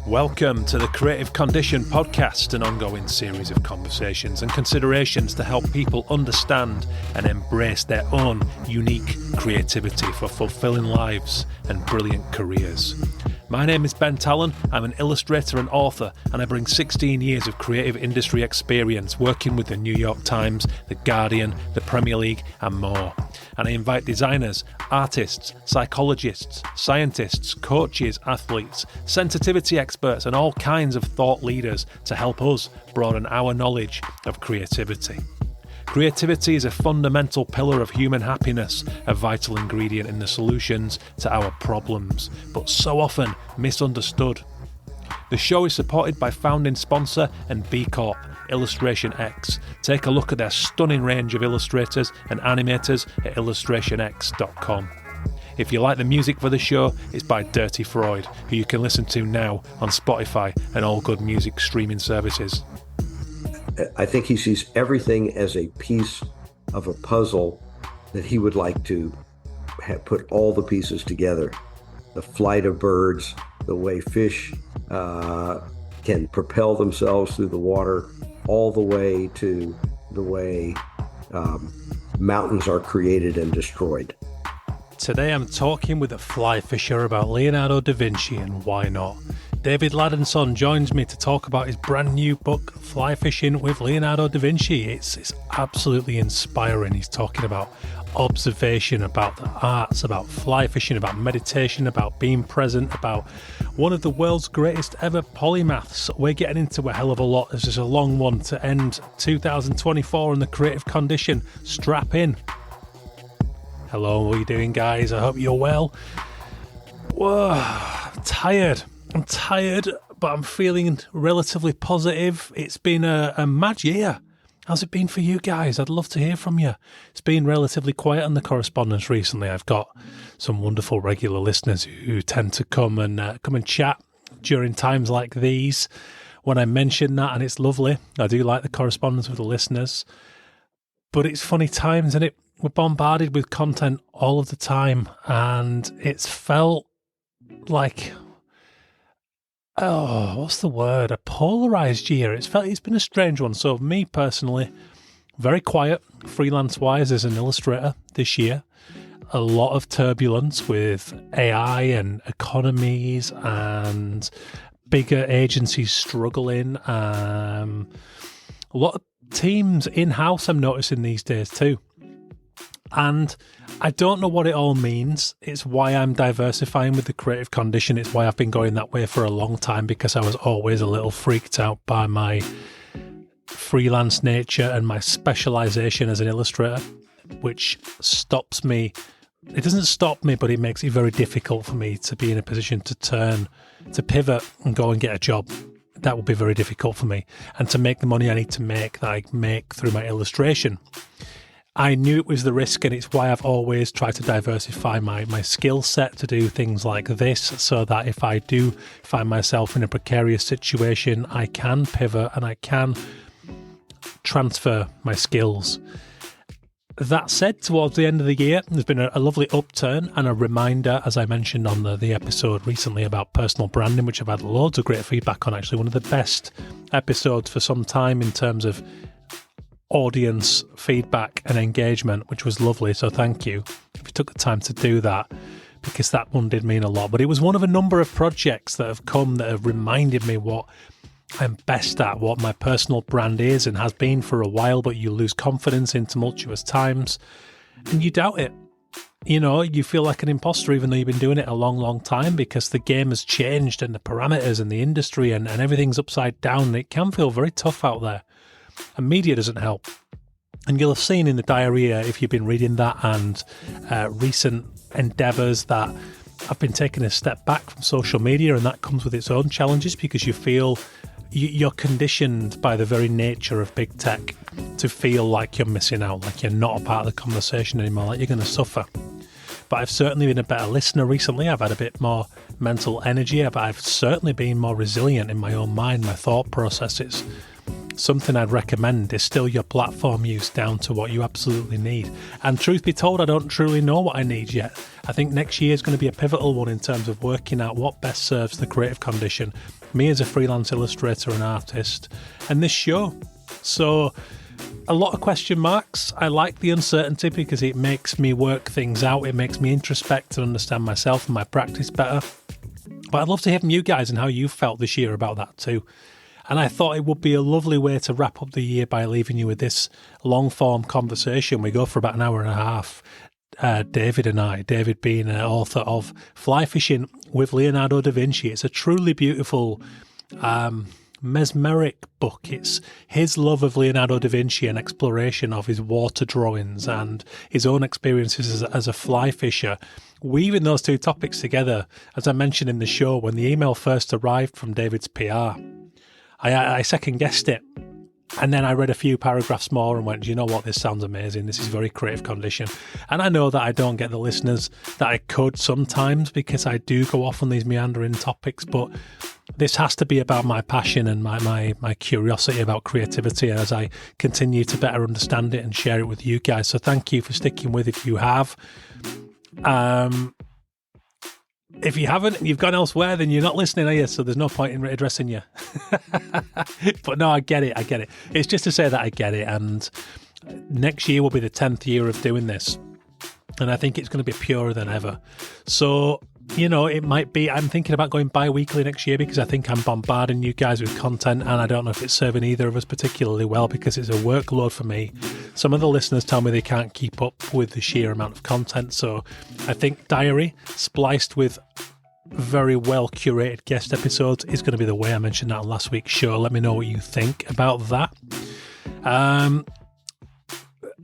Welcome to the Creative Condition podcast, an ongoing series of conversations and considerations to help people understand and embrace their own unique creativity for fulfilling lives and brilliant careers. My name is Ben Talon. I'm an illustrator and author, and I bring 16 years of creative industry experience working with the New York Times, The Guardian, the Premier League, and more. And I invite designers, artists, psychologists, scientists, coaches, athletes, sensitivity experts, and all kinds of thought leaders to help us broaden our knowledge of creativity. Creativity is a fundamental pillar of human happiness, a vital ingredient in the solutions to our problems, but so often misunderstood. The show is supported by founding sponsor and B Corp, Illustration X. Take a look at their stunning range of illustrators and animators at illustrationx.com. If you like the music for the show, it's by Dirty Freud, who you can listen to now on Spotify and all good music streaming services. I think he sees everything as a piece of a puzzle that he would like to put all the pieces together. The flight of birds, the way fish can propel themselves through the water, all the way to the way mountains are created and destroyed. Today I'm talking with a fly fisher about Leonardo Da Vinci and why not. David Ladensohn joins me to talk about his brand new book, Fly Fishing with Leonardo Da Vinci. It's absolutely inspiring. He's talking about observation, about the arts, about fly fishing, about meditation, about being present, about one of the world's greatest ever polymaths. We're getting into a hell of a lot. This is a long one to end 2024 in the creative condition. Strap in. Hello, what are you doing, guys? I hope you're well. Whoa, I'm tired, but I'm feeling relatively positive. It's been a mad year. How's it been for you guys? I'd love to hear from you. It's been relatively quiet on the correspondence recently. I've got some wonderful regular listeners who tend to come and chat during times like these when I mention that, and it's lovely. I do like the correspondence with the listeners, but it's funny times, isn't it? We're bombarded with content all of the time, and it's felt like, what's the word? A polarized year. It's been a strange one. So me personally, very quiet freelance-wise as an illustrator this year. A lot of turbulence with AI and economies and bigger agencies struggling. A lot of teams in-house I'm noticing these days too. And I don't know what it all means. It's why I'm diversifying with the creative condition. It's why I've been going that way for a long time, because I was always a little freaked out by my freelance nature and my specialization as an illustrator, which stops me. It doesn't stop me, but it makes it very difficult for me to be in a position to pivot and go and get a job. That would be very difficult for me. And to make the money I need to make, that I make through my illustration. I knew it was the risk, and it's why I've always tried to diversify my skill set to do things like this, so that if I do find myself in a precarious situation, I can pivot and I can transfer my skills. That said, towards the end of the year, there's been a lovely upturn and a reminder, as I mentioned on the episode recently about personal branding, which I've had loads of great feedback on, actually. One of the best episodes for some time in terms of audience feedback and engagement, which was lovely. So thank you if you took the time to do that, because that one did mean a lot. But it was one of a number of projects that have come that have reminded me what I'm best at, what my personal brand is and has been for a while, but you lose confidence in tumultuous times and you doubt it. You know, you feel like an imposter even though you've been doing it a long, long time, because the game has changed and the parameters and the industry and everything's upside down. It can feel very tough out there. And media doesn't help. And you'll have seen in the diarrhea, if you've been reading that, and recent endeavours, that I've been taking a step back from social media, and that comes with its own challenges, because you feel you're conditioned by the very nature of big tech to feel like you're missing out, like you're not a part of the conversation anymore, like you're going to suffer. But I've certainly been a better listener recently. I've had a bit more mental energy, but I've certainly been more resilient in my own mind, my thought processes. something I'd recommend. Distill your platform use down to what you absolutely need. And truth be told, I don't truly know what I need yet. I think next year is going to be a pivotal one in terms of working out what best serves the creative condition, me as a freelance illustrator and artist, and this show. So a lot of question marks. I like the uncertainty because it makes me work things out. It makes me introspect and understand myself and my practice better. But I'd love to hear from you guys and how you felt this year about that too. And I thought it would be a lovely way to wrap up the year by leaving you with this long-form conversation. We go for about an hour and a half, David and I, David being an author of Fly Fishing with Leonardo Da Vinci. It's a truly beautiful, mesmeric book. It's his love of Leonardo da Vinci and exploration of his water drawings and his own experiences as a fly fisher, weaving those two topics together. As I mentioned in the show, when the email first arrived from David's PR, I second-guessed it, and then I read a few paragraphs more and went, you know what, this sounds amazing. This is very creative condition. And I know that I don't get the listeners that I could sometimes because I do go off on these meandering topics, but this has to be about my passion and my curiosity about creativity as I continue to better understand it and share it with you guys. So thank you for sticking with it if you have. If you haven't, you've gone elsewhere, then you're not listening, are you? So there's no point in addressing you. But no, I get it. It's just to say that I get it. And next year will be the 10th year of doing this. And I think it's going to be purer than ever. So, you know, it might be, I'm thinking about going bi-weekly next year because I think I'm bombarding you guys with content and I don't know if it's serving either of us particularly well because it's a workload for me. Some of the listeners tell me they can't keep up with the sheer amount of content. So I think diary spliced with very well curated guest episodes is going to be the way. I mentioned that on last week's show. Let me know what you think about that.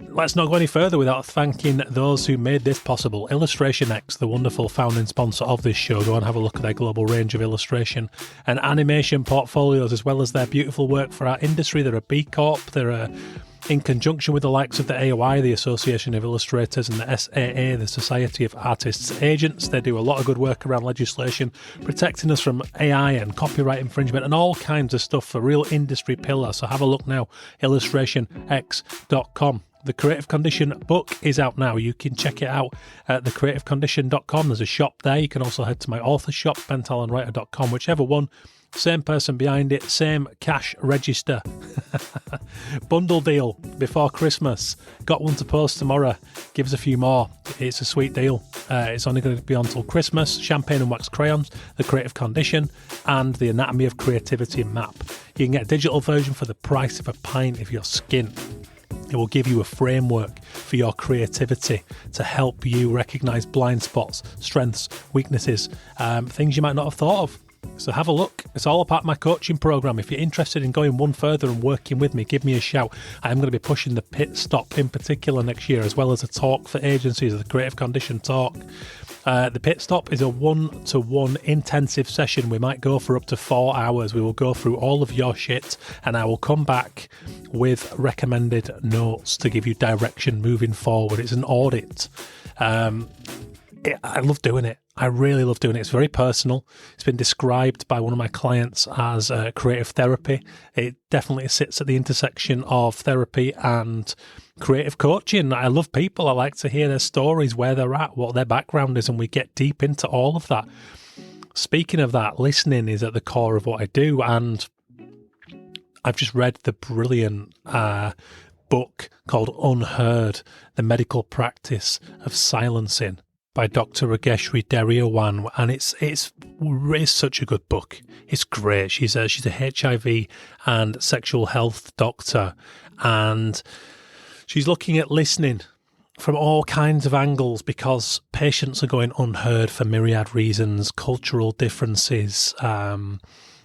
Let's not go any further without thanking those who made this possible. Illustration X, the wonderful founding sponsor of this show. Go and have a look at their global range of illustration and animation portfolios, as well as their beautiful work for our industry. They're a B Corp. They're in conjunction with the likes of the AOI, the Association of Illustrators, and the SAA, the Society of Artists Agents. They do a lot of good work around legislation, protecting us from AI and copyright infringement and all kinds of stuff for real industry pillar. So have a look now, illustrationx.com. The Creative Condition book is out now. You can check it out at thecreativecondition.com. There's a shop there. You can also head to my author shop, bentalonwriter.com, whichever one. Same person behind it, same cash register. Bundle deal before Christmas. Got one to post tomorrow. Give us a few more. It's a sweet deal. It's only going to be on until Christmas. Champagne and wax crayons, The Creative Condition, and the Anatomy of Creativity map. You can get a digital version for the price of a pint of your skin. It will give you a framework for your creativity to help you recognise blind spots, strengths, weaknesses, things you might not have thought of. So have a look. It's all a part of my coaching program. If you're interested in going one further and working with me, give me a shout. I'm going to be pushing the pit stop in particular next year, as well as a talk for agencies, the Creative Condition talk. The pit stop is a 1-to-1 intensive session. We might go for up to 4 hours. We will go through all of your shit and I will come back with recommended notes to give you direction moving forward. It's an audit. I love doing it. I really love doing it. It's very personal. It's been described by one of my clients as creative therapy. It definitely sits at the intersection of therapy and creative coaching. I love people. I like to hear their stories, where they're at, what their background is, and we get deep into all of that. Speaking of that, listening is at the core of what I do, and I've just read the brilliant book called Unheard, The Medical Practice of Silencing, by Dr. Rageshri Deriawan, and it's such a good book. It's great. She's a HIV and sexual health doctor, and she's looking at listening from all kinds of angles because patients are going unheard for myriad reasons, cultural differences, some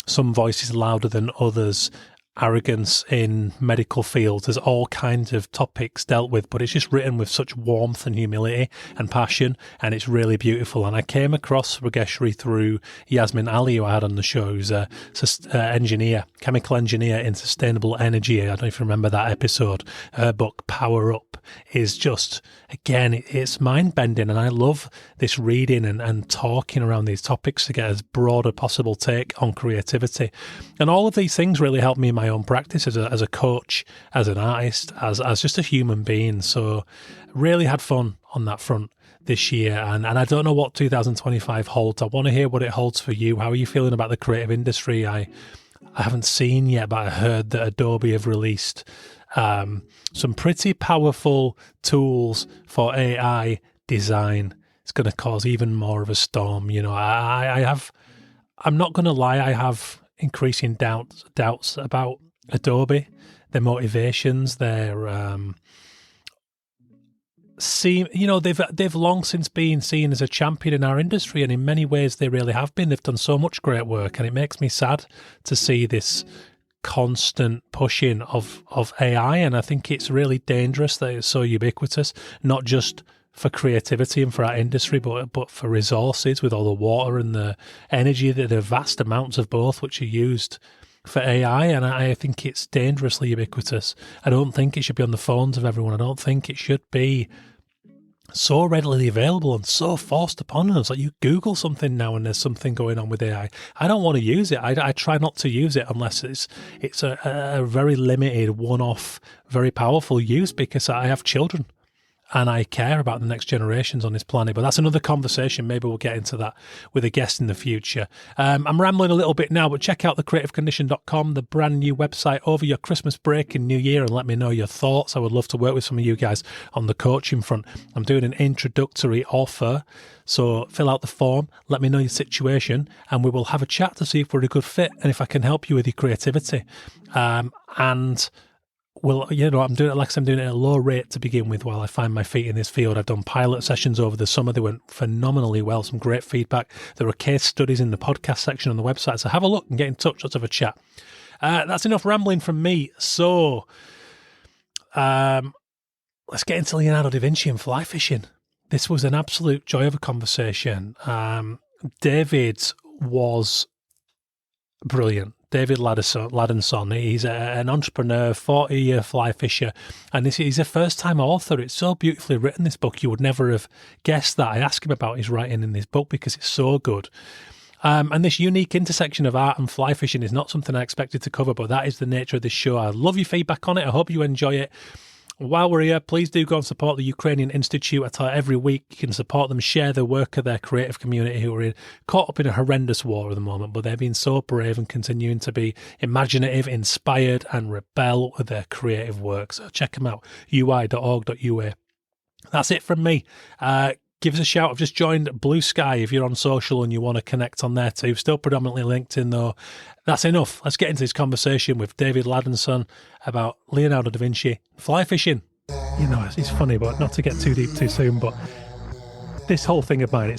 voices louder than others, arrogance in medical fields. There's all kinds of topics dealt with, but it's just written with such warmth and humility and passion, and it's really beautiful. And I came across Rageshri through Yasmin Ali, who I had on the show, who's a chemical engineer in sustainable energy. I don't know if you remember that episode. Her book, Power Up, is just, again, it's mind-bending, and I love this reading and talking around these topics to get as broad a possible take on creativity. And all of these things really helped me in my my own practice as a coach, as an artist, as just a human being. So really had fun on that front this year. And I don't know what 2025 holds. I want to hear what it holds for you. How are you feeling about the creative industry? I haven't seen yet, but I heard that Adobe have released some pretty powerful tools for AI design. It's going to cause even more of a storm. You know, I'm not going to lie, I have increasing doubts about Adobe, their motivations, their they've long since been seen as a champion in our industry, and in many ways they really have been. They've done so much great work, and it makes me sad to see this constant pushing of AI, and I think it's really dangerous that it's so ubiquitous, not just for creativity and for our industry, but for resources, with all the water and the energy, the vast amounts of both which are used for AI. And I think it's dangerously ubiquitous. I don't think it should be on the phones of everyone. I don't think it should be so readily available and so forced upon us. Like, you Google something now and there's something going on with AI. I don't want to use it. I try not to use it unless it's a very limited, one-off, very powerful use, because I have children and I care about the next generations on this planet. But that's another conversation. Maybe we'll get into that with a guest in the future. I'm rambling a little bit now, but check out thecreativecondition.com, the brand new website, over your Christmas break and New Year, and let me know your thoughts. I would love to work with some of you guys on the coaching front. I'm doing an introductory offer, so fill out the form, let me know your situation, and we will have a chat to see if we're a good fit and if I can help you with your creativity. Well, you know, I'm doing it at a low rate to begin with while I find my feet in this field. I've done pilot sessions over the summer. They went phenomenally well, some great feedback. There are case studies in the podcast section on the website. So have a look and get in touch. Let's have a chat. That's enough rambling from me. So let's get into Leonardo Da Vinci and fly fishing. This was an absolute joy of a conversation. David was brilliant. David Ladensohn. He's an entrepreneur, 40-year fly fisher, and he's a first-time author. It's so beautifully written, this book. You would never have guessed that. I asked him about his writing in this book because it's so good. And this unique intersection of art and fly fishing is not something I expected to cover, but that is the nature of this show. I love your feedback on it. I hope you enjoy it. While we're here, please do go and support the Ukrainian Institute. I tell you, every week you can support them, share the work of their creative community who are caught up in a horrendous war at the moment, but they're being so brave and continuing to be imaginative, inspired, and rebel with their creative work. So check them out, ui.org.ua. That's it from me. Give us a shout. I've just joined Blue Sky if you're on social and you want to connect on there too. Still predominantly LinkedIn though. That's enough. Let's get into this conversation with David Ladensohn about Leonardo da Vinci, fly fishing. You know, it's funny, but not to get too deep too soon, but this whole thing of mine,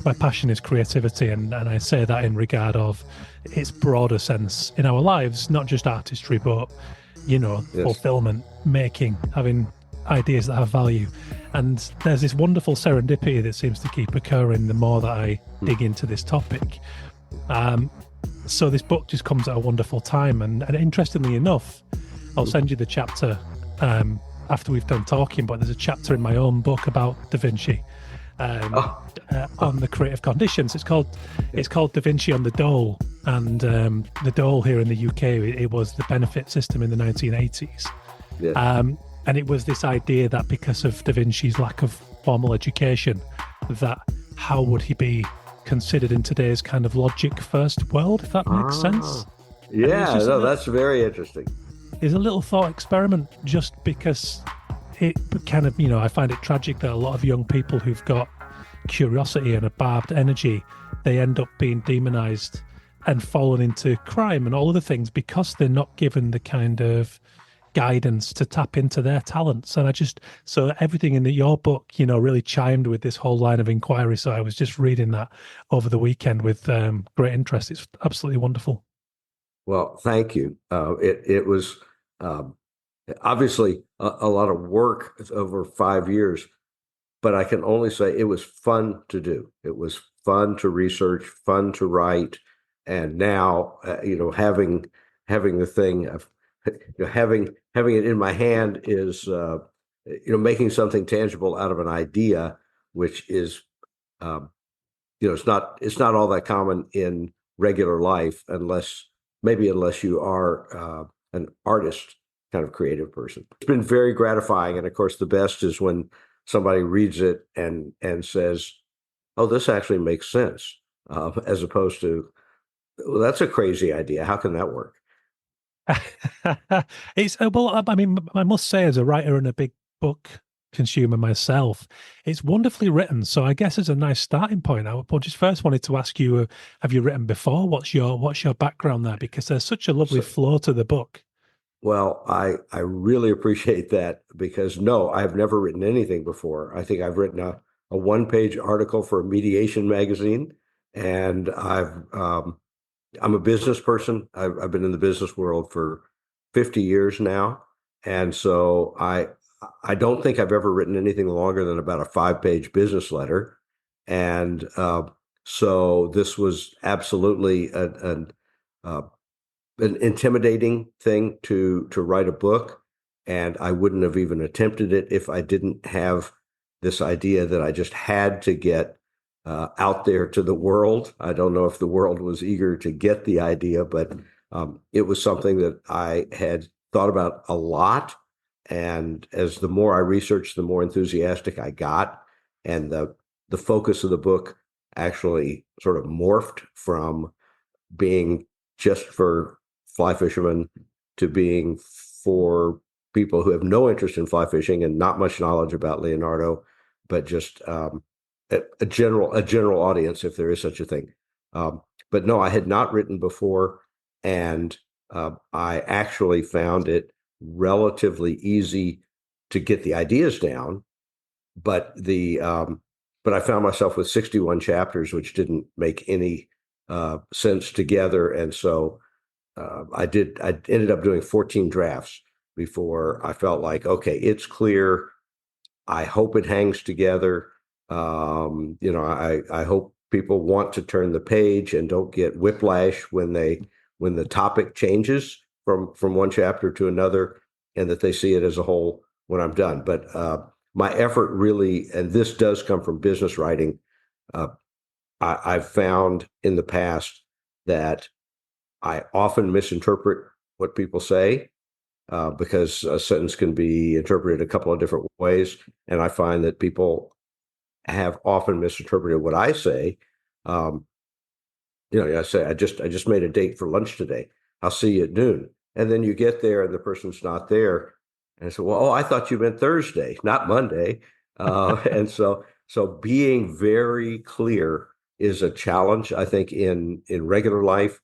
my passion is creativity, and I say that in regard of its broader sense in our lives, not just artistry, but, you know, yes, fulfillment, making, having ideas that have value. And there's this wonderful serendipity that seems to keep occurring the more that I dig into this topic. So this book just comes at a wonderful time, and interestingly enough, I'll send you the chapter after we've done talking, but there's a chapter in my own book about Da Vinci on the creative conditions. It's called Da Vinci on the Dole, and the dole here in the UK, it was the benefit system in the 1980s. Yeah. And it was this idea that because of Da Vinci's lack of formal education, that how would he be considered in today's kind of logic first world, if that makes sense? Yeah, no, that's very interesting. It's a little thought experiment, just because it kind of, you know, I find it tragic that a lot of young people who've got curiosity and a barbed energy, they end up being demonized and fallen into crime and all other things because they're not given the kind of guidance to tap into their talents. And so everything in your book, you know, really chimed with this whole line of inquiry. So I was just reading that over the weekend with great interest. It's absolutely wonderful. Well, thank you. It was obviously a lot of work over 5 years, but I can only say it was fun to do. It was fun to research, fun to write, and now you know, having the thing of, you know, having it in my hand is you know, making something tangible out of an idea, which is you know, it's not all that common in regular life unless maybe unless you are an artist kind of creative person. It's been very gratifying. And of course, the best is when somebody reads it and says, oh, this actually makes sense, as opposed to, well, that's a crazy idea. How can that work? It's well, I mean, I must say, as a writer and a big book consumer myself, it's wonderfully written. So I guess it's a nice starting point. I just first wanted to ask you, have you written before? What's your background there? Because there's such a lovely So, flow to the book. well, I really appreciate that because no, I've never written anything before. I think I've written a one-page article for a mediation magazine, and I'm a business person. I've been in the business world for 50 years now, and so I don't think I've ever written anything longer than about a 5-page business letter, and so this was absolutely uh, an intimidating thing to write a book, and I wouldn't have even attempted it if I didn't have this idea that I just had to get out there to the world. I don't know if the world was eager to get the idea, but it was something that I had thought about a lot. And as the more I researched, the more enthusiastic I got, and the focus of the book actually sort of morphed from being just for fly fishermen to being for people who have no interest in fly fishing and not much knowledge about Leonardo, but just a general audience, if there is such a thing. But no, I had not written before, and I actually found it relatively easy to get the ideas down, but but I found myself with 61 chapters, which didn't make any sense together, and so I ended up doing 14 drafts before I felt like, okay, it's clear. I hope it hangs together. I hope people want to turn the page and don't get whiplash when the topic changes from one chapter to another, and that they see it as a whole when I'm done. But my effort really, and this does come from business writing, uh, I've found in the past that I often misinterpret what people say, because a sentence can be interpreted a couple of different ways. And I find that people have often misinterpreted what I say. Um, I say, I just made a date for lunch today. I'll see you at noon. And then you get there and the person's not there. And I said, well, oh, I thought you meant Thursday, not Monday. And so being very clear is a challenge, I think, in regular life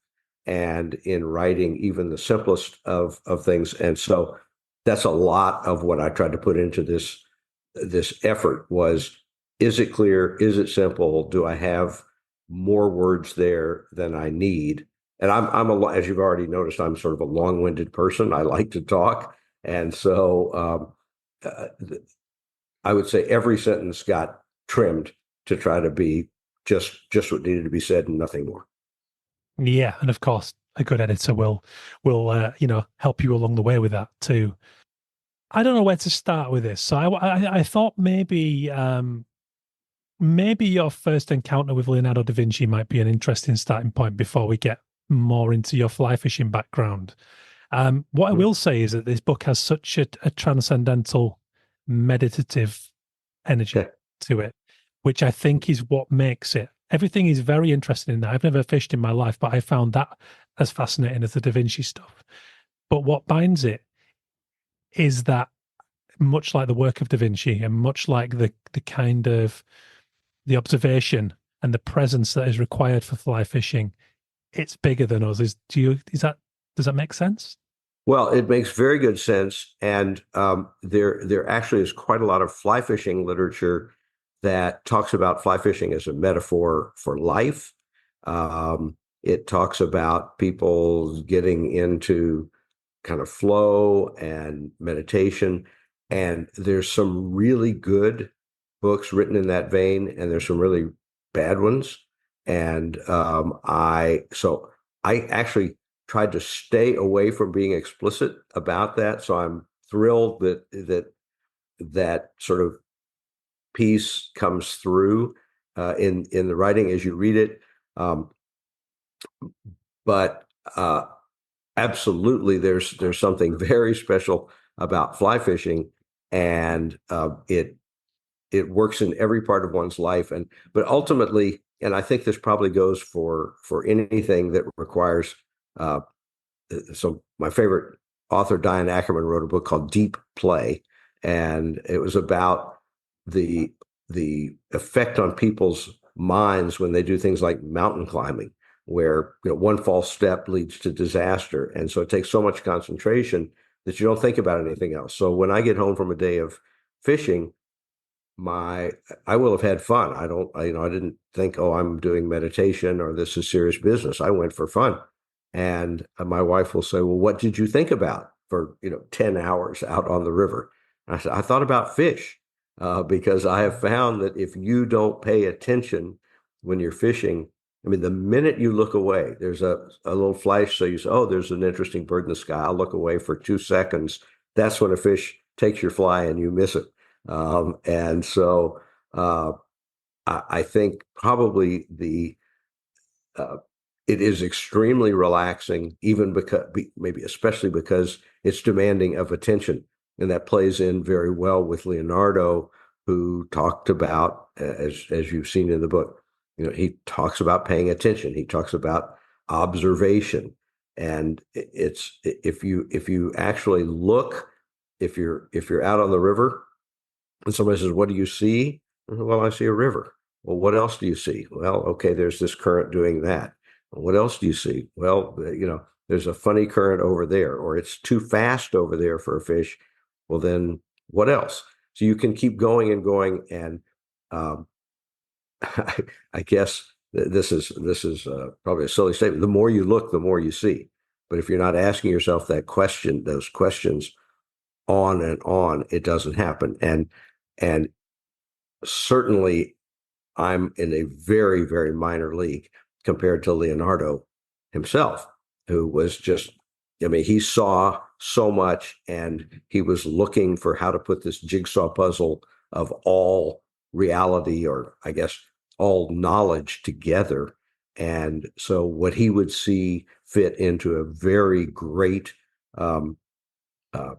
and in writing even the simplest of things. And so that's a lot of what I tried to put into this effort was, is it clear? Is it simple? Do I have more words there than I need? And as you've already noticed, I'm sort of a long-winded person. I like to talk. And so I would say every sentence got trimmed to try to be just what needed to be said and nothing more. Yeah, and of course, a good editor will help you along the way with that too. I don't know where to start with this, so I thought maybe your first encounter with Leonardo da Vinci might be an interesting starting point before we get more into your fly fishing background. What I will say is that this book has such a transcendental, meditative energy Okay. to it, which I think is what makes it. Everything is very interesting in there. I've never fished in my life, but I found that as fascinating as the Da Vinci stuff. But what binds it is that, much like the work of Da Vinci and much like the kind of the observation and the presence that is required for fly fishing, it's bigger than us. Does that make sense? Well, it makes very good sense, and there actually is quite a lot of fly fishing literature that talks about fly fishing as a metaphor for life. It talks about people getting into kind of flow and meditation, and there's some really good books written in that vein, and there's some really bad ones. And I actually tried to stay away from being explicit about that. So I'm thrilled that sort of piece comes through in the writing as you read it. Um, but absolutely, there's something very special about fly fishing, and it works in every part of one's life. And but ultimately, and I think this probably goes for anything that requires. Uh, so my favorite author, Diane Ackerman, wrote a book called Deep Play, and it was about the the effect on people's minds when they do things like mountain climbing, where one false step leads to disaster, and so it takes so much concentration that you don't think about anything else. So when I get home from a day of fishing, my I will have had fun. I don't, I didn't think, oh, I'm doing meditation or this is serious business. I went for fun. And my wife will say, well, what did you think about for, 10 hours out on the river? And I said, I thought about fish, because I have found that if you don't pay attention when you're fishing, I mean, the minute you look away, there's a little flash. So you say, oh, there's an interesting bird in the sky. I'll look away for 2 seconds. That's when a fish takes your fly and you miss it. And so uh, I think probably uh, it is extremely relaxing, even because maybe especially because it's demanding of attention, and that plays in very well with Leonardo, who talked about, as you've seen in the book, he talks about paying attention. He talks about observation, and it's if you actually look, if you're out on the river and somebody says, what do you see? Well, I see a river. Well, what else do you see? Well, okay, there's this current doing that. What else do you see? Well, there's a funny current over there, or it's too fast over there for a fish. Well, then what else? So you can keep going and going. And um, I guess this is probably a silly statement. The more you look, the more you see. But if you're not asking yourself those questions on and on, it doesn't happen. And certainly I'm in a very, very minor league compared to Leonardo himself, who was just, I mean, he saw so much and he was looking for how to put this jigsaw puzzle of all reality, or I guess all knowledge together. And so what he would see fit into a very great, um, uh,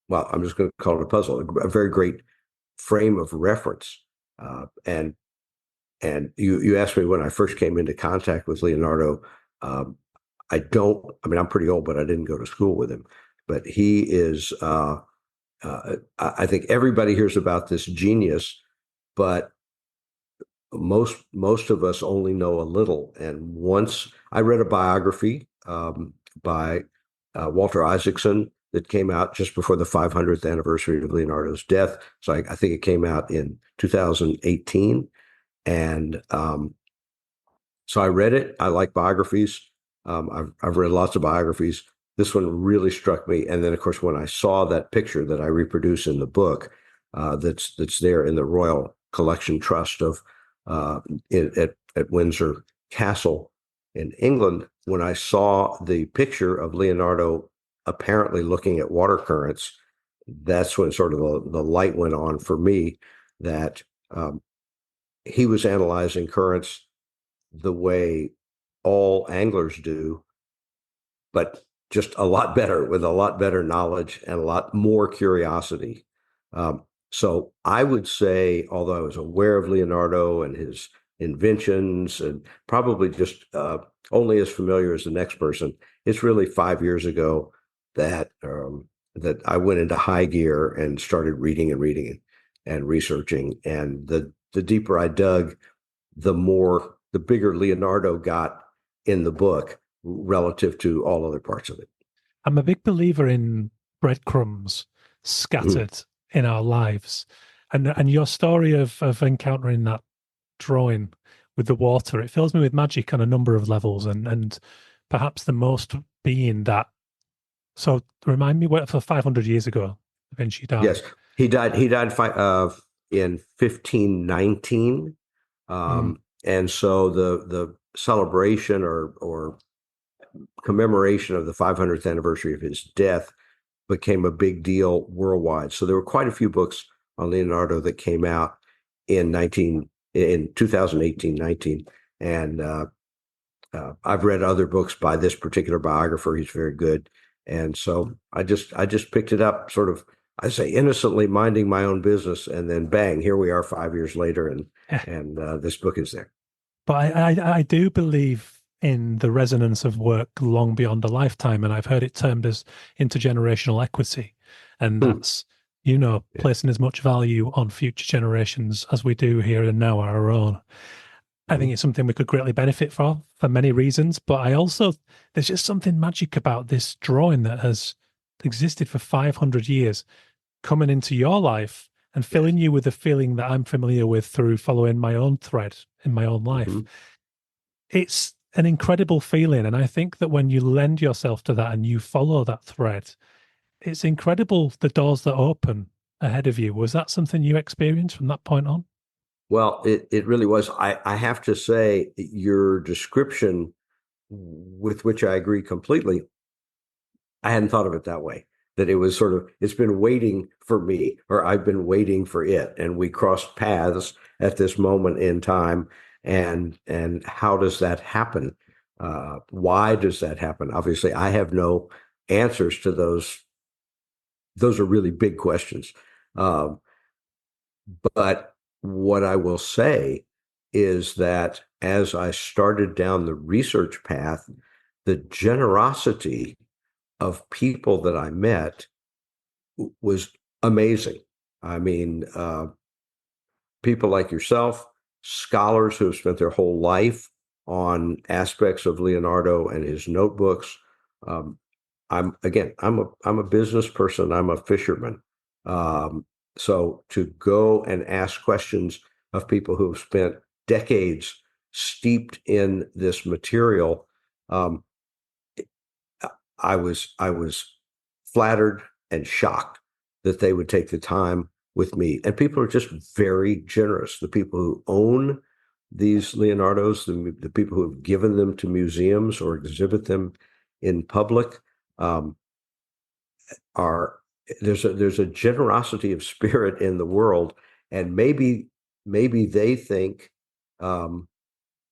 well, I'm just going to call it a puzzle, a very great frame of reference. And you asked me when I first came into contact with Leonardo. Um, I mean, I'm pretty old, but I didn't go to school with him. But he is, I think everybody hears about this genius, but most of us only know a little. And once I read a biography by Walter Isaacson that came out just before the 500th anniversary of Leonardo's death. So I think it came out in 2018. And so I read it. I like biographies. I've read lots of biographies. This one really struck me. And then, of course, when I saw that picture that I reproduce in the book, that's there in the Royal Collection Trust of uh, at Windsor Castle in England, when I saw the picture of Leonardo apparently looking at water currents, that's when sort of the light went on for me that he was analyzing currents the way all anglers do, but just a lot better, with a lot better knowledge and a lot more curiosity. So I would say, although I was aware of Leonardo and his inventions, and probably just only as familiar as the next person, it's really 5 years ago that I went into high gear and started reading and reading and researching. And the deeper I dug, the bigger Leonardo got in the book relative to all other parts of it. I'm a big believer in breadcrumbs Mm. scattered in our lives. And your story of encountering that drawing with the water, it fills me with magic on a number of levels, and perhaps the most being that. So remind me, what, for 500 years ago, Da Vinci Yes, died. he died. He died in 1519, Mm. and so the celebration or commemoration of the 500th anniversary of his death became a big deal worldwide. So there were quite a few books on Leonardo that came out in 2018, 19, and I've read other books by this particular biographer. He's very good. And so I just picked it up sort of, I say innocently minding my own business. And then bang, here we are 5 years later. Yeah. And this book is there. But I do believe in the resonance of work long beyond a lifetime, and I've heard it termed as intergenerational equity. And Hmm. that's, Yeah. placing as much value on future generations as we do here and now our own. I think Mhm. it's something we could greatly benefit from for many reasons. But there's just something magic about this drawing that has existed for 500 years coming into your life and Yes. filling you with a feeling that I'm familiar with through following my own thread in my own life. Mhm. It's an incredible feeling. And I think that when you lend yourself to that and you follow that thread, it's incredible the doors that open ahead of you. Was that something you experienced from that point on? Well, it really was. I have to say, your description, with which I agree completely, I hadn't thought of it that way. That it was sort of, it's been waiting for me, or I've been waiting for it. And we crossed paths at this moment in time. And how does that happen? Why does that happen? Obviously, I have no answers to those. Those are really big questions. Um, but what I will say is that as I started down the research path, the generosity of people that I met was amazing. I mean, people like yourself, scholars who have spent their whole life on aspects of Leonardo and his notebooks. Um, I'm a business person. I'm a fisherman. Um, so to go and ask questions of people who have spent decades steeped in this material, um, I was flattered and shocked that they would take the time with me. And people are just very generous. The people who own these Leonardos, the people who have given them to museums or exhibit them in public, um, are there's a generosity of spirit in the world, and maybe they think, um,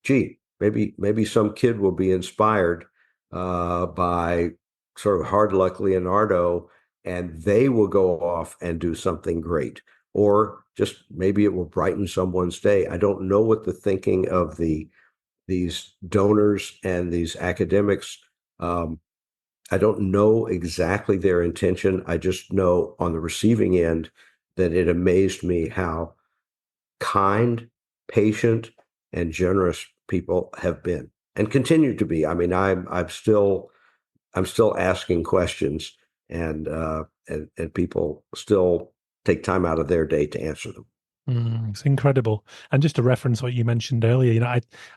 gee, maybe some kid will be inspired by sort of hard luck Leonardo, and they will go off and do something great, or just maybe it will brighten someone's day. I don't know what the thinking of these donors and these academics. Um, I don't know exactly their intention. I just know on the receiving end that it amazed me how kind, patient, and generous people have been and continue to be. I mean, I'm still asking questions, and people still take time out of their day to answer them. It's incredible. And just to reference what you mentioned earlier,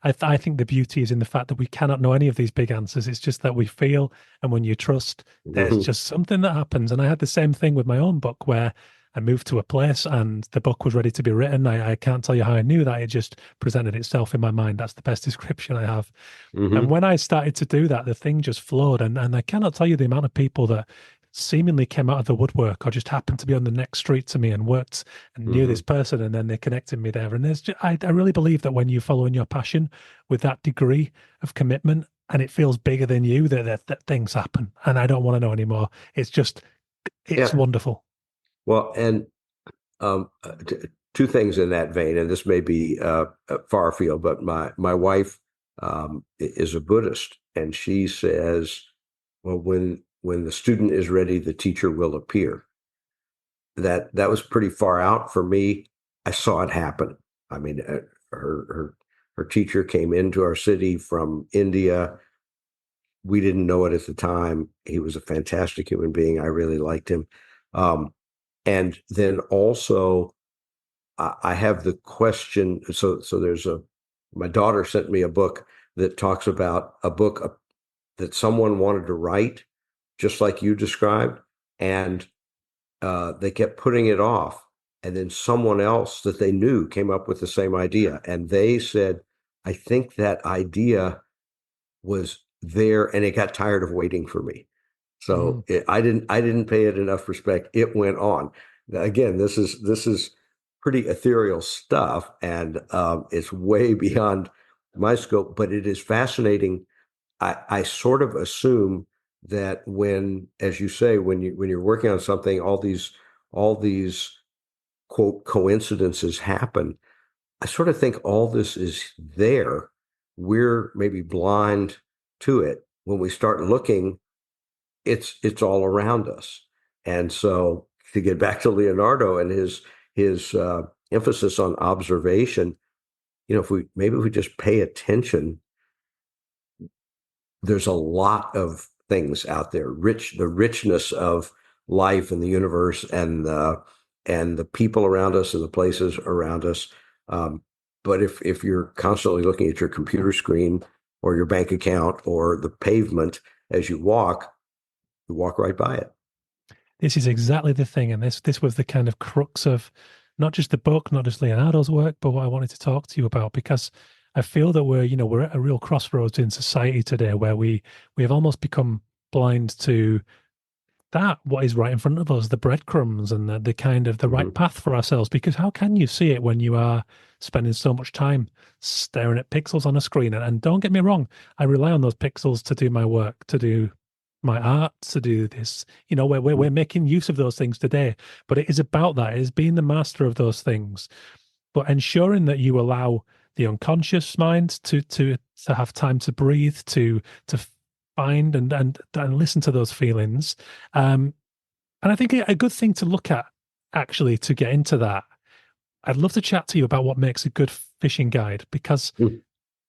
I think the beauty is in the fact that we cannot know any of these big answers. It's just that we feel, and when you trust, there's Mhm. just something that happens. And I had the same thing with my own book where I moved to a place and the book was ready to be written. I can't tell you how I knew that. It just presented itself in my mind. That's the best description I have. And Mhm. when I started to do that, the thing just flowed. And I cannot tell you the amount of people that seemingly came out of the woodwork or just happened to be on the next street to me and worked and knew this Mhm. person and then they connected me there. And I really believe that when you follow in your passion with that degree of commitment and it feels bigger than you, that things happen. And I don't want to know anymore. It's Yeah. wonderful. Well, and two things in that vein, and this may be far afield, but my wife is a Buddhist, and she says, "Well, when the student is ready, the teacher will appear." That was pretty far out for me. I saw it happen. I mean, her teacher came into our city from India. We didn't know it at the time. He was a fantastic human being. I really liked him. And then also, I have the question. So my daughter sent me a book that talks about a book that someone wanted to write, just like you described, and they kept putting it off. And then someone else that they knew came up with the same idea. And they said, I think that idea was there and it got tired of waiting for me. Mm. So I didn't pay it enough respect. It went on. Now, again, this is pretty ethereal stuff, and it's way beyond my scope, but it is fascinating. I sort of assume that when, as you say, when you're working on something, all these quote coincidences happen. I sort of think all this is there. We're maybe blind to it. When we start looking, it's all around us. And so to get back to Leonardo and his emphasis on observation, if we just pay attention, there's a lot of things out there, the richness of life and the universe and the people around us and the places around us. Um, but if you're constantly looking at your computer screen or your bank account or the pavement as you walk right by it. This is exactly the thing, and this was the kind of crux of not just the book, not just Leonardo's work, but what I wanted to talk to you about, because I feel that we're at a real crossroads in society today where we have almost become blind to that what is right in front of us, the breadcrumbs and the kind of the right Mhm. path for ourselves. Because how can you see it when you are spending so much time staring at pixels on a screen? And don't get me wrong, I rely on those pixels to do my work, to do my art, to do this. We're making use of those things today, but it is about that. It is being the master of those things, but ensuring that you allow the unconscious mind to have time to breathe, to find and listen to those feelings. And I think a good thing to look at, actually, to get into that, I'd love to chat to you about what makes a good fishing guide, because Mhm.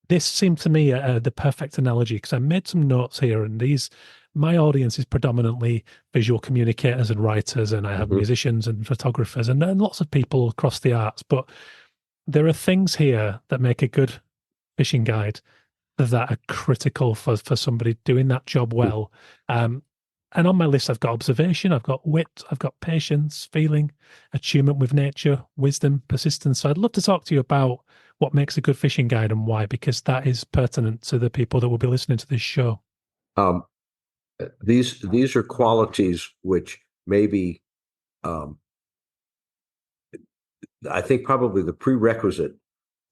this seemed to me the perfect analogy. Because I made some notes here, and my audience is predominantly visual communicators and writers, and I have Mhm. musicians and photographers and lots of people across the arts. But there are things here that make a good fishing guide that are critical for somebody doing that job well. Um, and on my list, I've got observation, I've got wit, I've got patience, feeling, attunement with nature, wisdom, persistence. So I'd love to talk to you about what makes a good fishing guide and why, because that is pertinent to the people that will be listening to this show. Um, these are qualities which maybe um, I think probably the prerequisite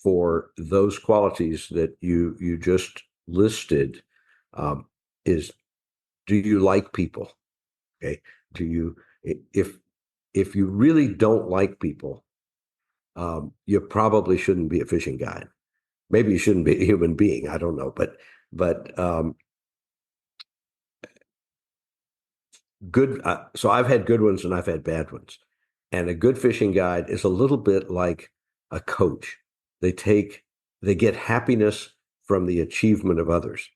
for those qualities that you just listed um, is, do you like people? Okay, do you if if you really don't like people, you probably shouldn't be a fishing guide. Maybe you shouldn't be a human being. I don't know, but good. So I've had good ones and I've had bad ones. And a good fishing guide is a little bit like a coach. They take, they get happiness from the achievement of others.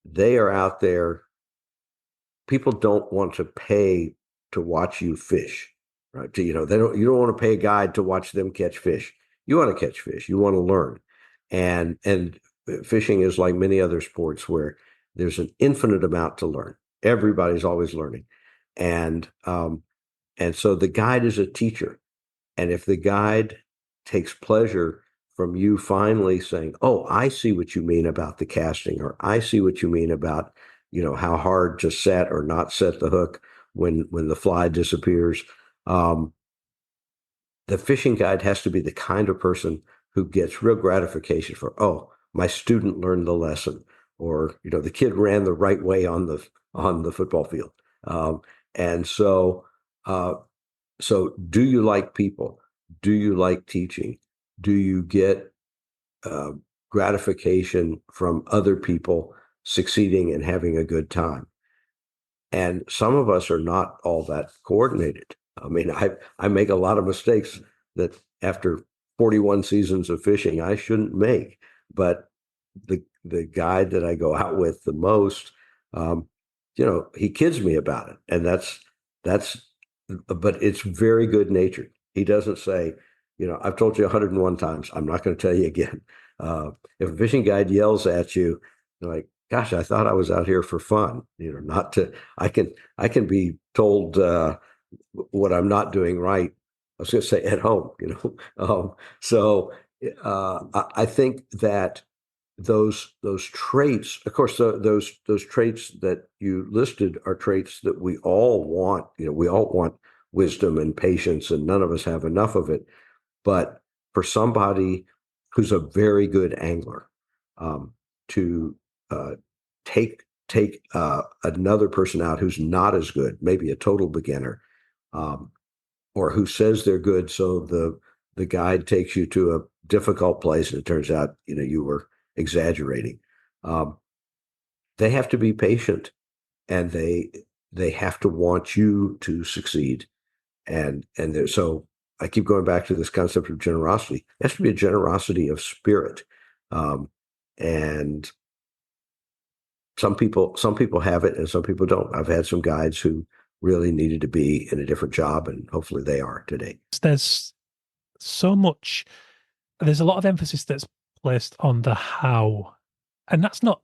They are out there. People don't want to pay to watch you fish, right? You don't want to pay a guide to watch them catch fish. You want to catch fish. You want to learn. And fishing is like many other sports where there's an infinite amount to learn. Everybody's always learning. And and so the guide is a teacher. And if the guide takes pleasure from you finally saying, "Oh, I see what you mean about the casting," or "I see what you mean about, how hard to set or not set the hook when the fly disappears." Um, the fishing guide has to be the kind of person who gets real gratification for, "Oh, my student learned the lesson," or the kid ran the right way on the football field. Um, and so uh, so, do you like people? Do you like teaching? Do you get uh, gratification from other people succeeding and having a good time? And some of us are not all that coordinated. I mean, I make a lot of mistakes that after 41 seasons of fishing I shouldn't make. But the guide that I go out with the most, um, he kids me about it, and that's. But it's very good natured. He doesn't say, I've told you 101 times. I'm not going to tell you again. If a fishing guide yells at you, you're like, gosh, I thought I was out here for fun. Not to. I can be told what I'm not doing right. I was going to say at home. So I think that those traits, of course, those traits that you listed are traits that we all want. We all want wisdom and patience, and none of us have enough of it. But for somebody who's a very good angler, um, to uh, take another person out who's not as good, maybe a total beginner, um, or who says they're good, so the guide takes you to a difficult place, and it turns out you were exaggerating. Um, they have to be patient, and they have to want you to succeed. And so I keep going back to this concept of generosity. It has to be a generosity of spirit, um, and some people have it, and some people don't. I've had some guides who really needed to be in a different job, and hopefully they are today. There's so much, there's a lot of emphasis that's placed on the how. And that's not,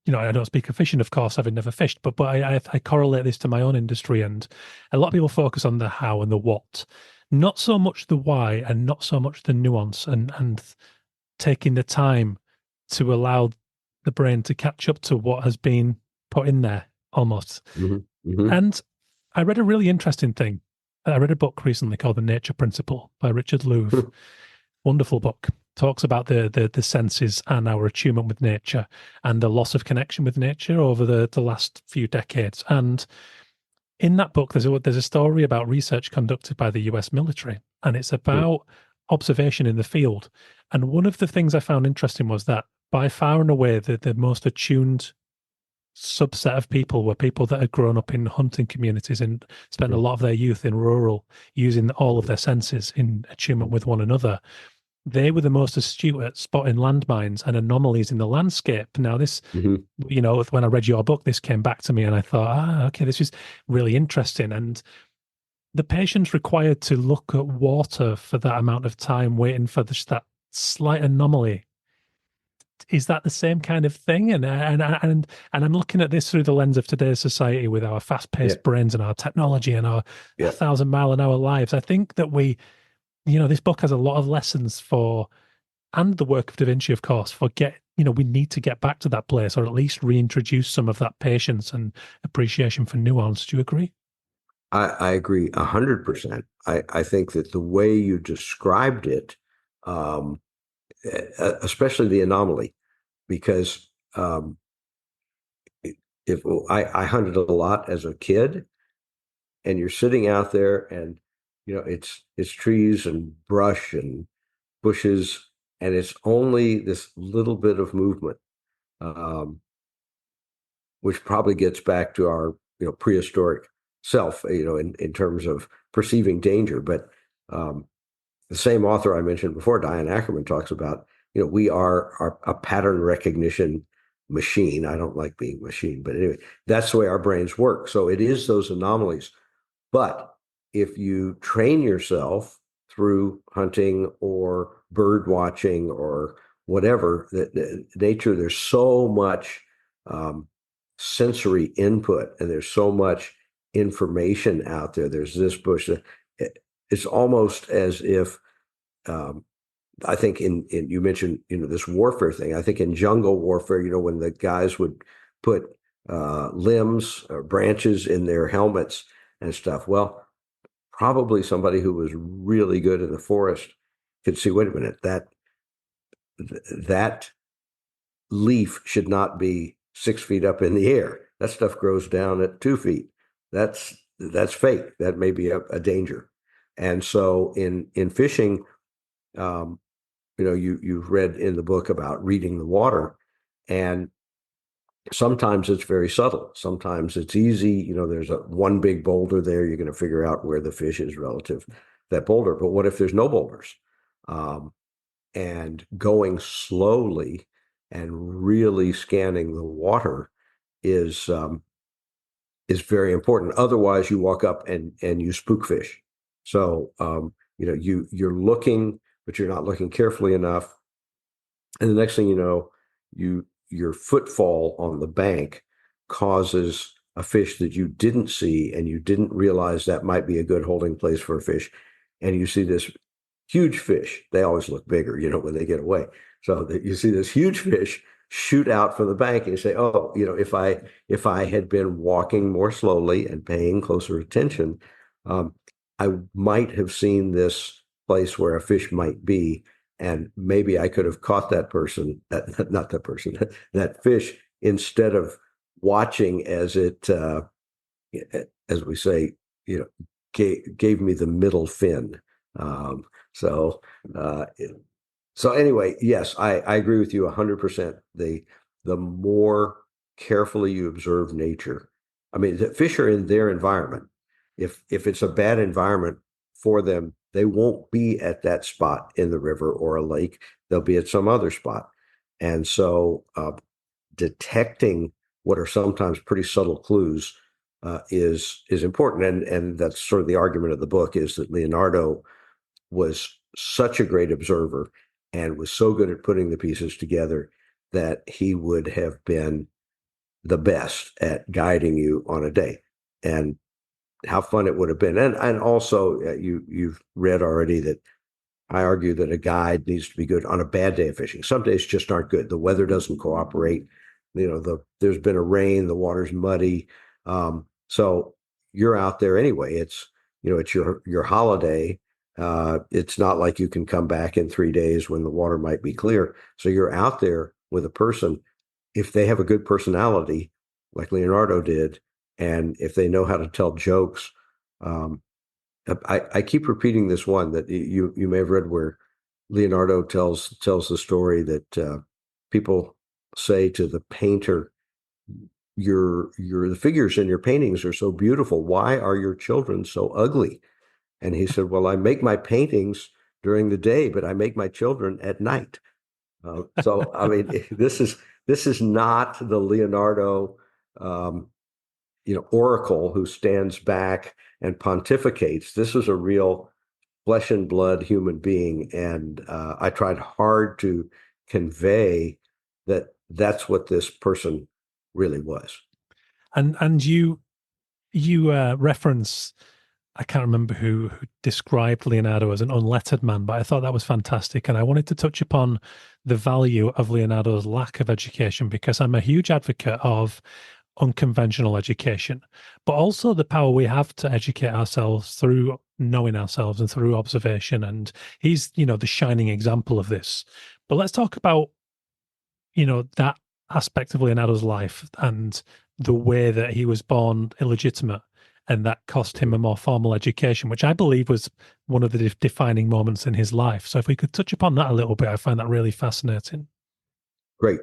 I don't speak of fishing, of course, having never fished, but I correlate this to my own industry. And a lot of people focus on the how and the what, not so much the why and not so much the nuance and taking the time to allow the brain to catch up to what has been put in there almost. Hmm. Hmm. And I read a really interesting thing. I read a book recently called The Nature Principle by Richard Louv. Wonderful book. Talks about the senses and our attunement with nature and the loss of connection with nature over the last few decades. And in that book, there's a story about research conducted by the US military, and it's about observation in the field. And one of the things I found interesting was that by far and away, the most attuned subset of people were people that had grown up in hunting communities and spent a lot of their youth in rural, using all of their senses in attunement with one another. They were the most astute at spotting landmines and anomalies in the landscape. Now, this, Hmm. when I read your book, this came back to me, and I thought, okay, this is really interesting. And the patience required to look at water for that amount of time, waiting for that slight anomaly, is that the same kind of thing? And I'm looking at this through the lens of today's society with our Yeah, fast-paced brains and our technology and our yeah. 1,000-mile-an-hour lives. I think that this book has a lot of lessons for, and the work of Da Vinci, of course, we need to get back to that place, or at least reintroduce some of that patience and appreciation for nuance. Do you agree? I agree 100%. I think that the way you described it, um, especially the anomaly, because if I hunted a lot as a kid, and you're sitting out there, and it's trees and brush and bushes, and it's only this little bit of movement, um, which probably gets back to our prehistoric self, in terms of perceiving danger. But um, the same author I mentioned before, Diane Ackerman, talks about we are a pattern recognition machine. I don't like being machine, but anyway, that's the way our brains work. So it is those anomalies. But if you train yourself through hunting or bird watching or whatever, nature, there's so much um, sensory input, and there's so much information out there. There's this bush. It's almost as if um, I think in you mentioned this warfare thing. I think in jungle warfare, when the guys would put limbs or branches in their helmets and stuff. Well, probably somebody who was really good in the forest could see, wait a minute, that leaf should not be 6 feet up in the air. That stuff grows down at 2 feet. That's fake. That may be a danger. And so in fishing, um, you've read in the book about reading the water, and sometimes it's very subtle. Sometimes it's easy. There's one big boulder there. You're going to figure out where the fish is relative to that boulder. But what if there's no boulders? Um, and going slowly and really scanning the water is very important. Otherwise, you walk up and you spook fish. So you're looking, but you're not looking carefully enough. And the next thing you know, your footfall on the bank causes a fish that you didn't see, and you didn't realize that might be a good holding place for a fish. And you see this huge fish. They always look bigger, when they get away. So that you see this huge fish shoot out from the bank, and you say, "Oh, if I had been walking more slowly and paying closer attention, um, I might have seen this place where a fish might be, and maybe I could have caught that person, not that person, that fish, instead of watching as it, as we say, gave me the middle fin. Um, so, uh, so anyway, yes, I agree with you 100%. The more carefully you observe nature, I mean, the fish are in their environment. If it's a bad environment for them, they won't be at that spot in the river or a lake. They'll be at some other spot. And so, detecting what are sometimes pretty subtle clues is important. And that's sort of the argument of the book, is that Leonardo was such a great observer and was so good at putting the pieces together that he would have been the best at guiding you on a day. And how fun it would have been. And also, you've read already that I argue that a guide needs to be good on a bad day of fishing. Some days just aren't good. The weather doesn't cooperate. There's been a rain, the water's muddy. So you're out there anyway. It's your holiday. It's not like you can come back in 3 days when the water might be clear. So you're out there with a person. If they have a good personality, like Leonardo did, and if they know how to tell jokes, um, I keep repeating this one that you may have read, where Leonardo tells the story that people say to the painter, "Your the figures in your paintings are so beautiful. Why are your children so ugly?" And he said, "Well, I make my paintings during the day, but I make my children at night." So I mean, this is not the Leonardo. Um, oracle who stands back and pontificates. This is a real flesh and blood human being, and I tried hard to convey that that's what this person really was. And you reference, I can't remember who described Leonardo as an unlettered man, but I thought that was fantastic. And I wanted to touch upon the value of Leonardo's lack of education, because I'm a huge advocate of unconventional education, but also the power we have to educate ourselves through knowing ourselves and through observation. And he's, the shining example of this. But let's talk about, that aspect of Leonardo's life and the way that he was born illegitimate, and that cost him a more formal education, which I believe was one of the defining moments in his life. So if we could touch upon that a little bit, I find that really fascinating. Great.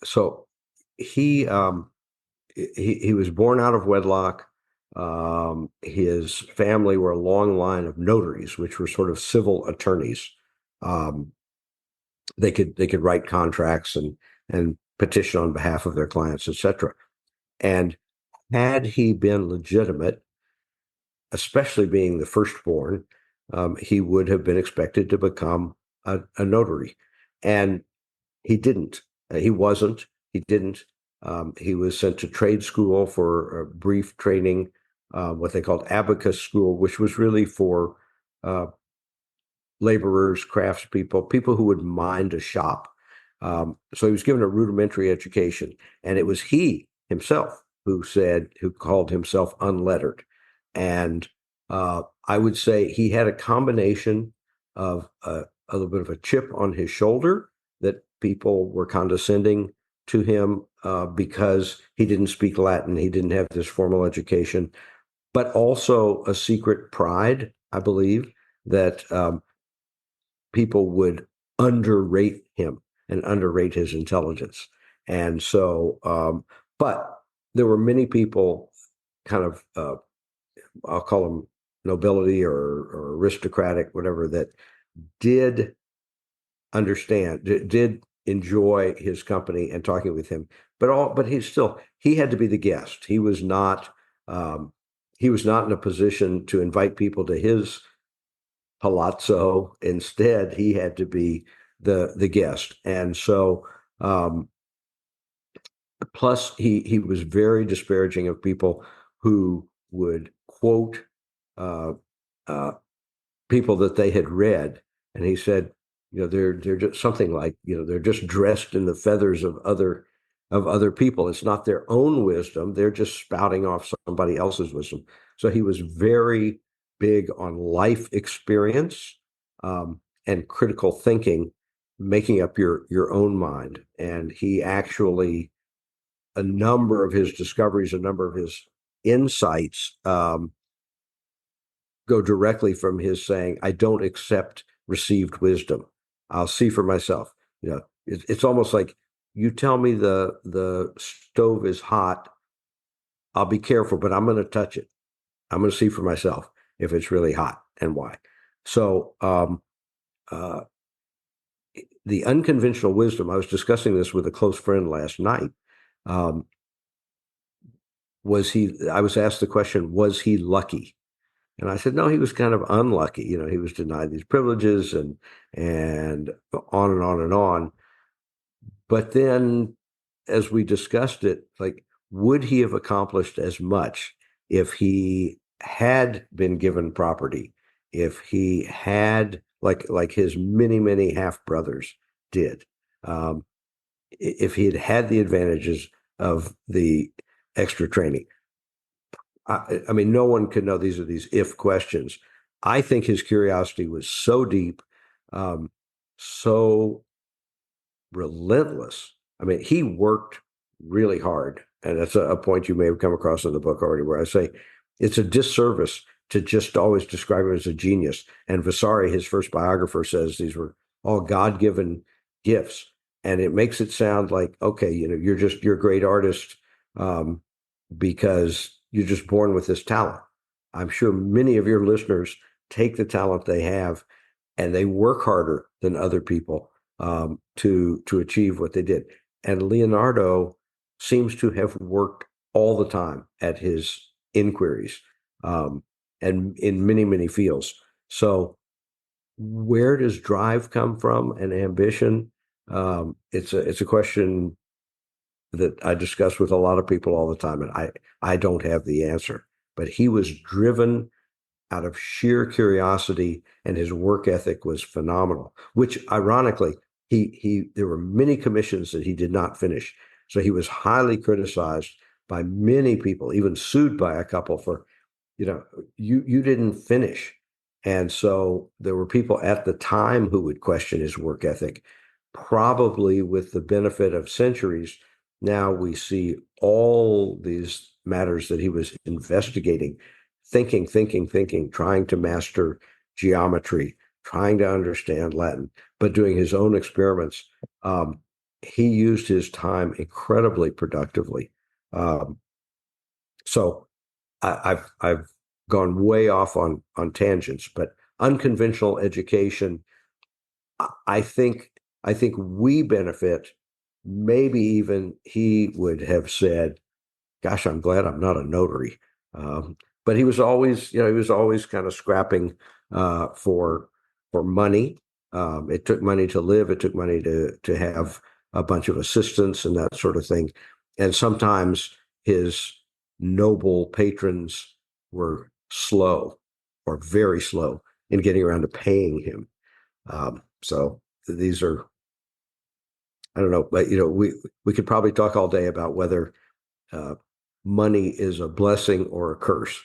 So he um, he was born out of wedlock. His family were a long line of notaries, which were sort of civil attorneys. Um, they could write contracts and petition on behalf of their clients, etc. And had he been legitimate, especially being the firstborn, he would have been expected to become a notary, and he didn't. He wasn't. He didn't. He was sent to trade school for a brief training, what they called abacus school, which was really for uh, laborers, craftspeople, people who would mind a shop. So he was given a rudimentary education, and it was he himself who called himself unlettered. And I would say he had a combination of a little bit of a chip on his shoulder, that people were condescending to him because he didn't speak Latin, he didn't have this formal education, but also a secret pride, I believe, that people would underrate him and underrate his intelligence. And so, but there were many people, kind of, I'll call them nobility or aristocratic, whatever, that did understand, did enjoy his company and talking with him. But he had to be the guest. Um, he was not in a position to invite people to his palazzo. Instead, he had to be the guest. And so, plus he was very disparaging of people who would quote uh, uh, people that they had read, and he said, they're just something like, they're just dressed in the feathers of other people. It's not their own wisdom; they're just spouting off somebody else's wisdom. So he was very big on life experience, and critical thinking, making up your own mind. And he actually, a number of his discoveries, a number of his insights go directly from his saying, I don't accept received wisdom. I'll see for myself. It's almost like, you tell me the stove is hot, I'll be careful, but I'm going to touch it. I'm going to see for myself if it's really hot and why. So uh, the unconventional wisdom, I was discussing this with a close friend last night. Um, I was asked the question, was he lucky? And I said, no, he was kind of unlucky. He was denied these privileges and on and on and on. But then, as we discussed it, like, would he have accomplished as much if he had been given property, if he had, like his many, many half brothers did, if he had had the advantages of the extra training? I mean, no one could know. These are these if questions. I think his curiosity was so deep, so relentless. I mean, he worked really hard. And that's a point you may have come across in the book already, where I say it's a disservice to just always describe him as a genius. And Vasari, his first biographer, says these were all God-given gifts. And it makes it sound like, okay, you're a great artist because you're just born with this talent. I'm sure many of your listeners take the talent they have and they work harder than other people to achieve what they did. And Leonardo seems to have worked all the time at his inquiries, and in many, many fields. So where does drive come from, and ambition? It's a question that I discuss with a lot of people all the time, and I don't have the answer. But he was driven out of sheer curiosity, and his work ethic was phenomenal. Which, ironically, he there were many commissions that he did not finish, so he was highly criticized by many people, even sued by a couple for, you didn't finish. And so there were people at the time who would question his work ethic. Probably with the benefit of centuries, now we see all these matters that he was investigating, thinking, trying to master geometry, trying to understand Latin, but doing his own experiments. He used his time incredibly productively. So I've gone way off on tangents, but unconventional education, I think we benefit. Maybe even he would have said, gosh, I'm glad I'm not a notary. But he was always, he was always kind of scrapping for money. It took money to live. It took money to have a bunch of assistants and that sort of thing. And sometimes his noble patrons were slow, or very slow, in getting around to paying him. So these are, I don't know, but we could probably talk all day about whether uh, money is a blessing or a curse.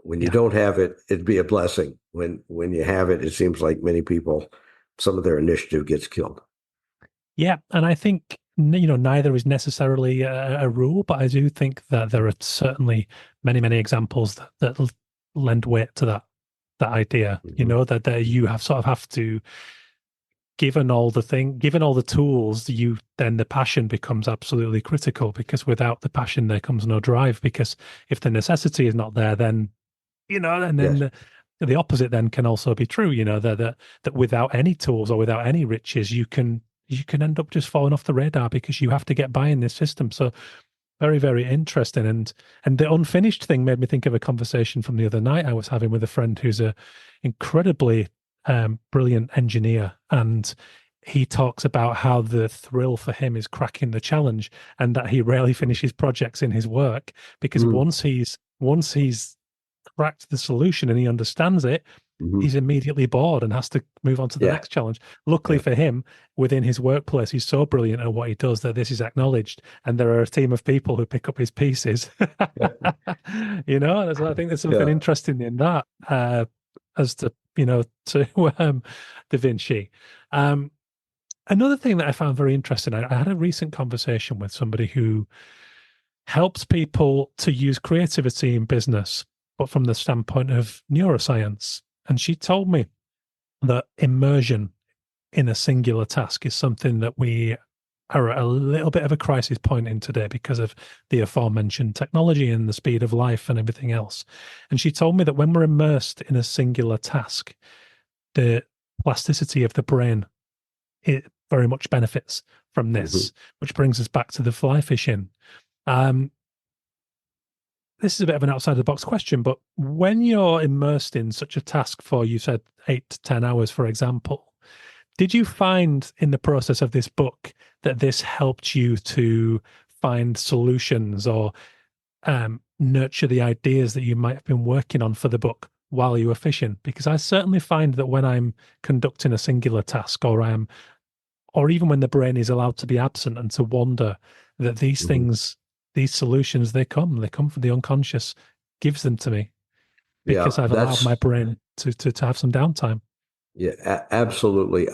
When you don't have it, it'd be a blessing. When you have it, it seems like many people, some of their initiative gets killed. Yeah, and I think neither is necessarily a rule, but I do think that there are certainly many examples that lend weight to that idea. Mm-hmm. That you have to, given all the tools, then the passion becomes absolutely critical, because without the passion there comes no drive. Because if the necessity is not there, then and then Yes. the opposite then can also be true. That without any tools or without any riches, you can end up just falling off the radar, because you have to get by in this system. So very interesting. And the unfinished thing made me think of a conversation from the other night I was having with a friend who's a incredibly brilliant engineer, and he talks about how the thrill for him is cracking the challenge, and that he rarely finishes projects in his work, because Mm-hmm. once he's cracked the solution and he understands it, Mm-hmm. he's immediately bored and has to move on to the Yeah. next challenge. Luckily Yeah. for him, within his workplace, he's so brilliant at what he does that this is acknowledged, and there are a team of people who pick up his pieces. Yeah. So I think there's something Yeah. interesting in that. as to to Da Vinci. Um, Another thing that I found very interesting, I had a recent conversation with somebody who helps people to use creativity in business, but from the standpoint of neuroscience. And she told me that immersion in a singular task is something that we are at a little bit of a crisis point in today because of the aforementioned technology and the speed of life and everything else. And she told me that when we're immersed in a singular task, the plasticity of the brain, it very much benefits from Hmm. this, which brings us back to the fly fishing. Um, this is a bit of an outside the box question, but when you're immersed in such a task for, you said 8 to 10 hours, for example, did you find in the process of this book that this helped you to find solutions or nurture the ideas that you might have been working on for the book while you were fishing? Because I certainly find that when I'm conducting a singular task or even when the brain is allowed to be absent and to wander, that these Hmm. things, these solutions, they come from the unconscious, gives them to me Yeah, because I've allowed my that's brain to have some downtime. yeah, absolutely.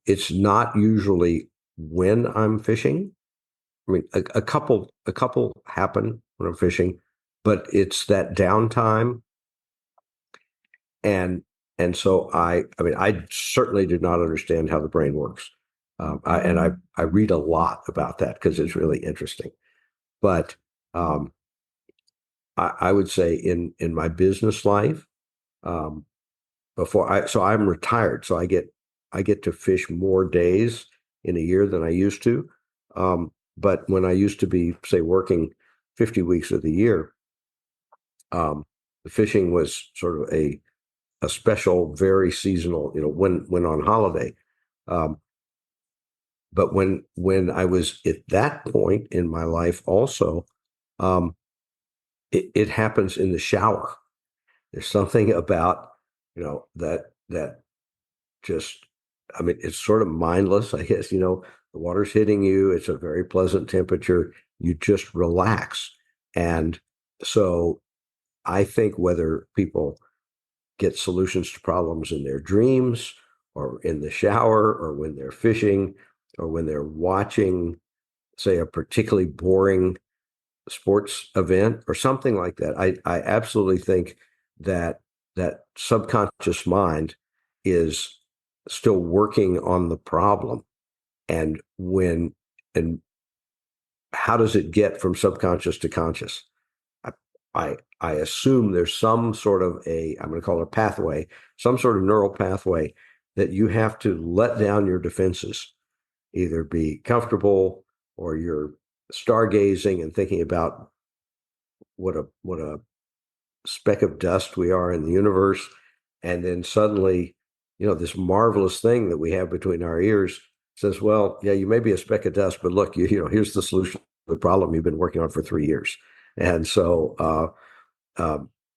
It's not usually when I'm fishing. I mean, a couple happen when I'm fishing, but it's that downtime, and so I mean, I certainly do not understand how the brain works, and I read a lot about that because it's really interesting. But um, I would say in my business life, um, so I'm retired, so I get to fish more days in a year than I used to. But when I used to be, say, working 50 weeks of the year, the fishing was sort of a special, very seasonal, when on holiday. Um, but when I was at that point in my life, also, um, it happens in the shower. There's something about that just, I mean, it's sort of mindless, I guess. The water's hitting you. It's a very pleasant temperature. You just relax. And so I think whether people get solutions to problems in their dreams or in the shower or when they're fishing or when they're watching, say, a particularly boring sports event or something like that. I absolutely think that that subconscious mind is still working on the problem. And and how does it get from subconscious to conscious? I, I assume there's some sort of I'm going to call it a pathway, some sort of neural pathway that you have to let down your defenses, either be comfortable or you're stargazing and thinking about what a speck of dust we are in the universe, and then suddenly, this marvelous thing that we have between our ears says, "Well, yeah, you may be a speck of dust, but look, here's the solution to the problem you've been working on for 3 years." And so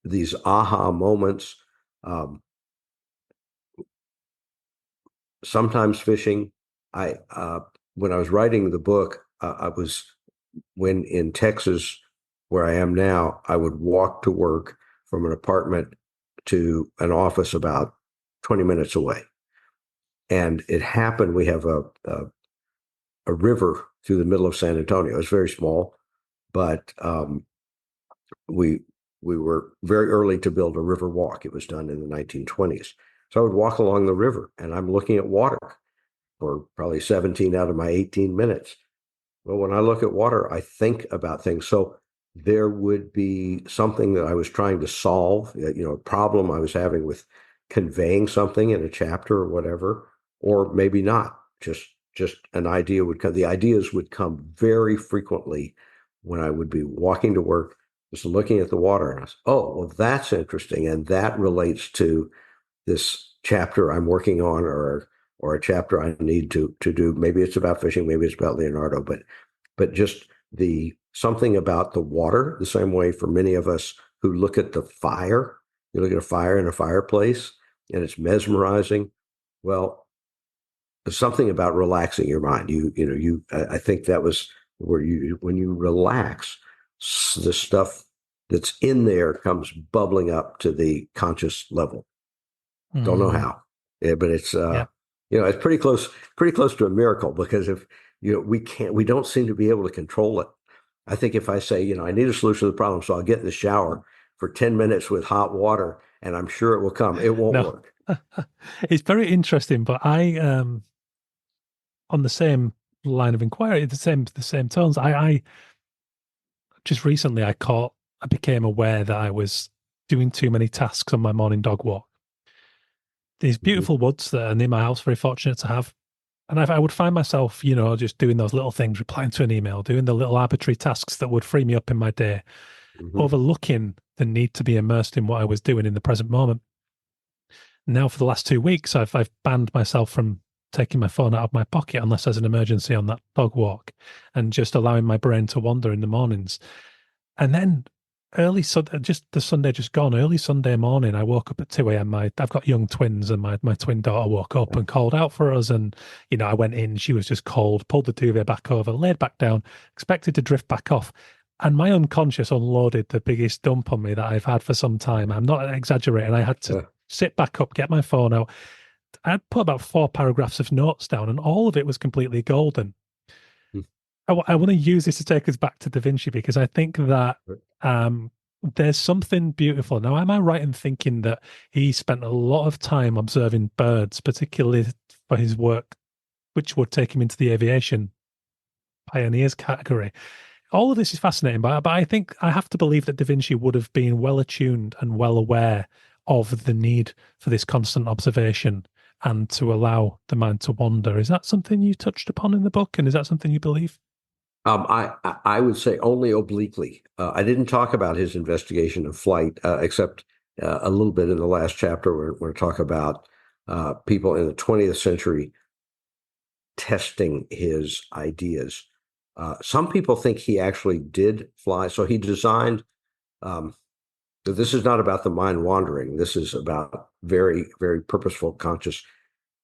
these aha moments, um, sometimes fishing. I When I was writing the book, I was when in Texas, where I am now, I would walk to work from an apartment to an office about 20 minutes away. And it happened, we have a river through the middle of San Antonio. It's very small, but we we were very early to build a river walk. It was done in the 1920s. So I would walk along the river and I'm looking at water for probably 17 out of my 18 minutes. Well, when I look at water, I think about things. So there would be something that I was trying to solve, a problem I was having with conveying something in a chapter or whatever, or maybe not. Just an idea would come. The ideas would come very frequently when I would be walking to work, just looking at the water, and I was, oh, well, that's interesting, and that relates to this chapter I'm working on, or a chapter I need to do. Maybe it's about fishing, maybe it's about Leonardo, but just the something about the water, the same way for many of us who look at the fire. You look at a fire in a fireplace and it's mesmerizing. Well, there's something about relaxing your mind. I think that was where when you relax, the stuff that's in there comes bubbling up to the conscious level. Don't know Mm, how, yeah, but it's yeah. it's pretty close to a miracle because if we don't seem to be able to control it. I think if I say, I need a solution to the problem, so I'll get in the shower for 10 minutes with hot water, and I'm sure it will come. It won't No. work. It's very interesting, but I on the same line of inquiry, the same tones. I just recently I became aware that I was doing too many tasks on my morning dog walk. These Mhm. beautiful woods that are near my house, very fortunate to have. And I would find myself, just doing those little things, replying to an email, doing the little arbitrary tasks that would free me up in my day, Mhm. overlooking the need to be immersed in what I was doing in the present moment. Now, for the last 2 weeks, I've banned myself from taking my phone out of my pocket unless there's an emergency on that dog walk, and just allowing my brain to wander in the mornings. And then early Sunday, just the Sunday just gone, early Sunday morning, I woke up at 2 a.m. I've got young twins, and my twin daughter woke up and called out for us. And, I went in, she was just cold, pulled the duvet back over, laid back down, expected to drift back off. And my unconscious unloaded the biggest dump on me that I've had for some time. I'm not exaggerating. I had to Uh, sit back up, get my phone out. I'd put about 4 paragraphs of notes down, and all of it was completely golden. I want to use this to take us back to Da Vinci, because I think that um, there's something beautiful. Now, am I right in thinking that he spent a lot of time observing birds, particularly for his work, which would take him into the aviation pioneers category? All of this is fascinating, but I think I have to believe that Da Vinci would have been well attuned and well aware of the need for this constant observation and to allow the mind to wander. Is that something you touched upon in the book, and is that something you believe? I would say only obliquely. I didn't talk about his investigation of flight, except a little bit in the last chapter where we talk about people in the 20th century testing his ideas. Some people think he actually did fly. So he designed. Um, so this is not about the mind wandering. This is about very, very purposeful, conscious.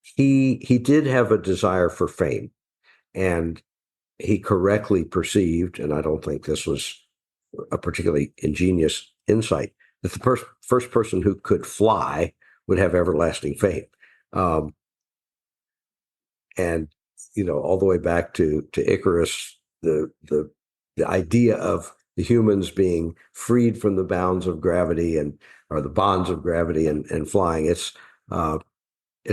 He did have a desire for fame, and he correctly perceived, and I don't think this was a particularly ingenious insight, that the first person who could fly would have everlasting fame. Um, and all the way back to Icarus, the idea of the humans being freed from the bounds of gravity and or the bonds of gravity and flying. It's not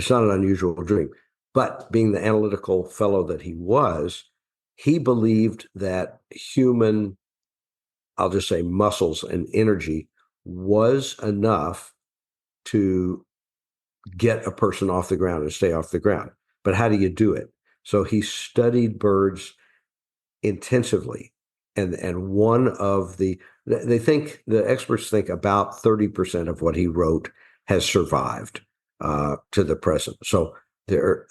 an unusual dream. But being the analytical fellow that he was, he believed that human, I'll just say muscles and energy was enough to get a person off the ground and stay off the ground. But how do you do it? So he studied birds intensively. And one of the experts think about 30% of what he wrote has survived to the present. So there,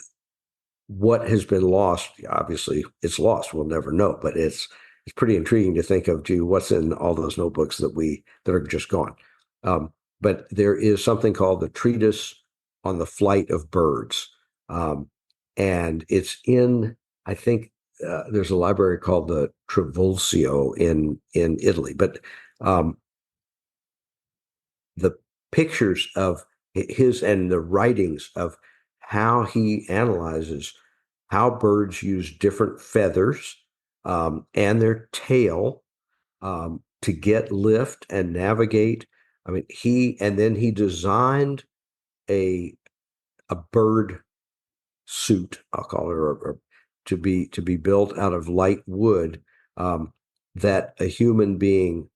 what has been lost, obviously it's lost. We'll never know, but it's pretty intriguing to think of, gee, what's in all those notebooks that are just gone. Um, but there is something called the Treatise on the Flight of Birds. Um, and it's in, I think there's a library called the Trivulzio in Italy. But um, the pictures of his and the writings of how he analyzes how birds use different feathers and their tail to get lift and navigate. I mean, he designed a a bird suit, I'll call it, or to be built out of light wood um, that a human being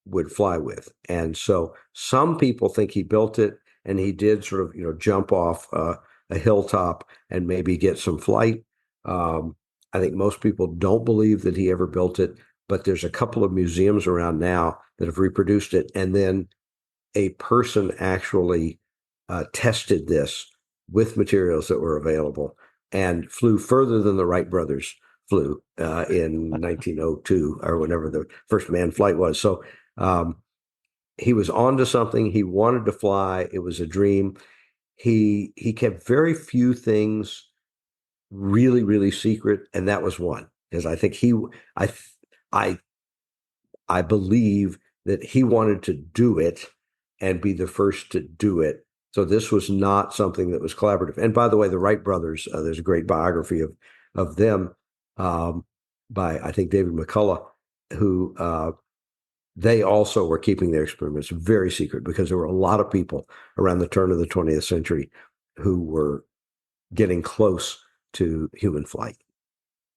would fly with. And so some people think he built it and he did sort of, jump off a hilltop and maybe get some flight. Um, I think most people don't believe that he ever built it, but there's a couple of museums around now that have reproduced it. And then a person actually tested this with materials that were available and flew further than the Wright brothers flew in 1902 or whenever the first manned flight was. So um, he was on to something. He wanted to fly. It was a dream. He kept very few things really, really secret, and that was one. Because I think I I believe that he wanted to do it and be the first to do it. So this was not something that was collaborative. And by the way, the Wright brothers, there's a great biography of them by, I think, David McCullough, who they also were keeping their experiments very secret because there were a lot of people around the turn of the 20th century who were getting close to human flight.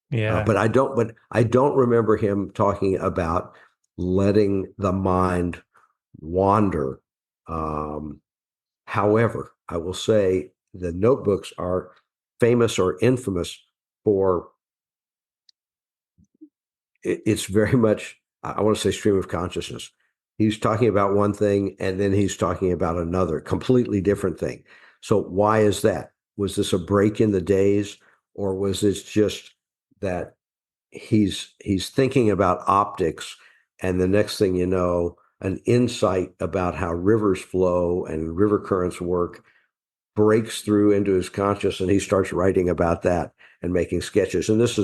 Yeah. But I don't remember him talking about letting the mind wander. However, I will say the notebooks are famous or infamous for it's very much, I want to say, stream of consciousness. He's talking about one thing and then he's talking about another completely different thing. So why is that? Was this a break in the days, or was this just that he's thinking about optics, and the next thing you know, an insight about how rivers flow and river currents work breaks through into his conscious, and he starts writing about that and making sketches. And this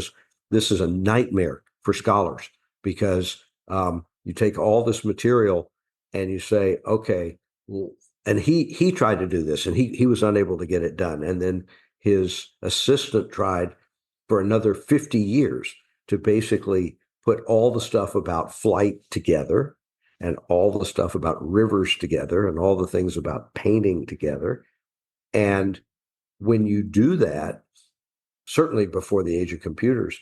is a nightmare for scholars because you take all this material and you say, okay, well, and he tried to do this and he was unable to get it done. And then his assistant tried for another 50 years to basically put all the stuff about flight together and all the stuff about rivers together and all the things about painting together. And when you do that, certainly before the age of computers,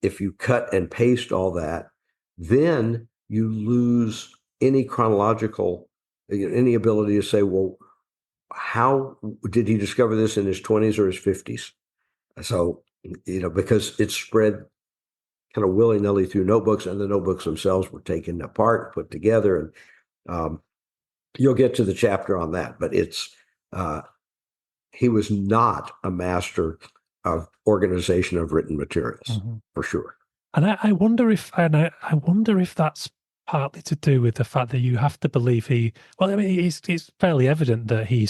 if you cut and paste all that, then you lose any chronological, any ability to say, well, how did he discover this in his 20s or his 50s? So, because it's spread kind of willy-nilly through notebooks, and the notebooks themselves were taken apart, put together, and you'll get to the chapter on that. But he was not a master of organization of written materials, for sure. And I wonder I wonder if that's partly to do with the fact that you have to believe well, I mean, it's fairly evident that he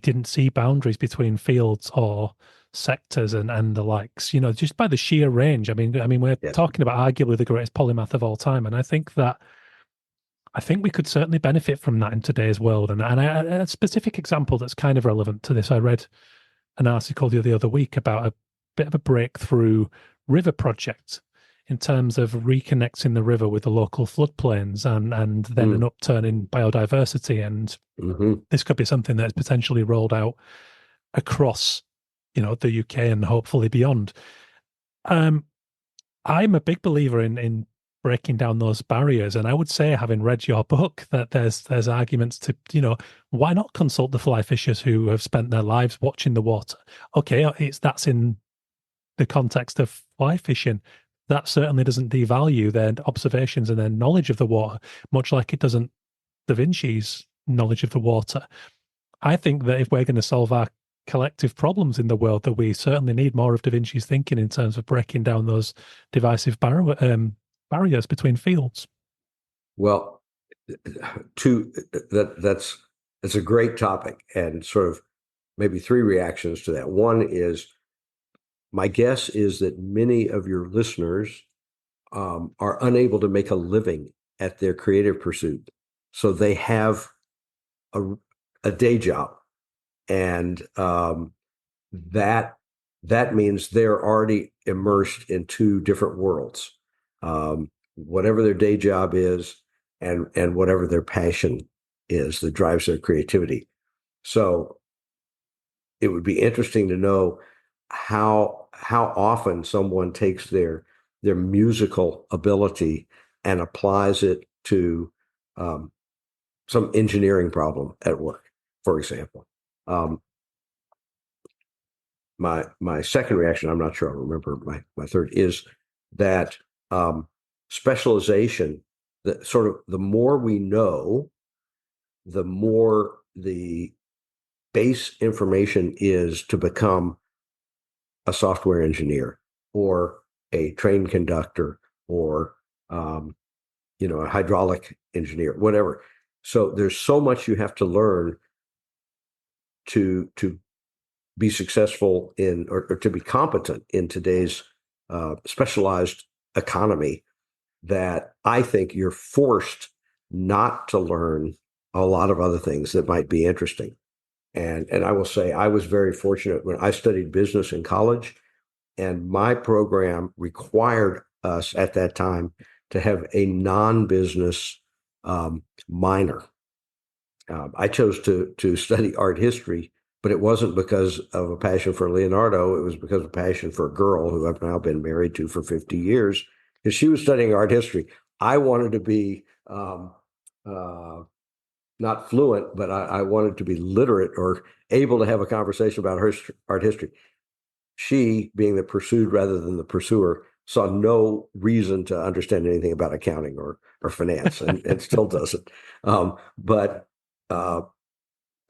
didn't see boundaries between fields or sectors and the likes, just by the sheer range. I mean, we're Yes. talking about arguably the greatest polymath of all time. And I think we could certainly benefit from that in today's world. And a specific example that's kind of relevant to this, I read an article the other week about a bit of a breakthrough river project in terms of reconnecting the river with the local floodplains and then an upturn in biodiversity. And this could be something that's potentially rolled out across, the UK and hopefully beyond. I'm a big believer in breaking down those barriers, and I would say, having read your book, that there's arguments to, why not consult the fly fishers who have spent their lives watching the water? Okay, that's in the context of fly fishing. That certainly doesn't devalue their observations and their knowledge of the water, much like it doesn't Da Vinci's knowledge of the water. I think that if we're going to solve our collective problems in the world, that we certainly need more of Da Vinci's thinking in terms of breaking down those divisive barriers between fields. Well, that's a great topic, and sort of maybe three reactions to that. One is, my guess is that many of your listeners are unable to make a living at their creative pursuit, so they have a day job, and that means they're already immersed in two different worlds, whatever their day job is, and whatever their passion is that drives their creativity. So it would be interesting to know how often someone takes their musical ability and applies it to some engineering problem at work, for example. My second reaction, I'm not sure I remember my third, is that specialization, that sort of the more we know, the more the base information is to become a software engineer or a train conductor or a hydraulic engineer, whatever. So there's so much you have to learn to be successful or to be competent in today's specialized economy, that I think you're forced not to learn a lot of other things that might be interesting. And I will say I was very fortunate when I studied business in college, and my program required us at that time to have a non-business minor. I chose to study art history, but it wasn't because of a passion for Leonardo. It was because of a passion for a girl who I've now been married to for 50 years, because she was studying art history. I wanted to be uh, not fluent, but I wanted to be literate or able to have a conversation about her art history. She, being the pursued rather than the pursuer, saw no reason to understand anything about accounting or finance, and still doesn't. But uh,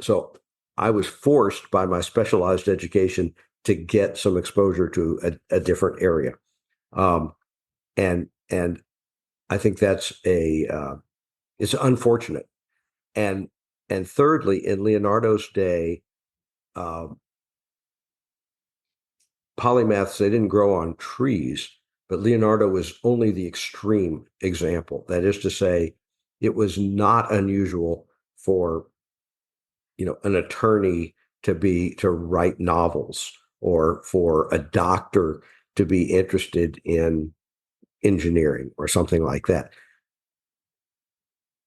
so I was forced by my specialized education to get some exposure to a different area, um, and I think that's a it's unfortunate. And and thirdly, in Leonardo's day, uh, polymaths, they didn't grow on trees, but Leonardo was only the extreme example. That is to say, it was not unusual for an attorney to write novels, or for a doctor to be interested in engineering or something like that.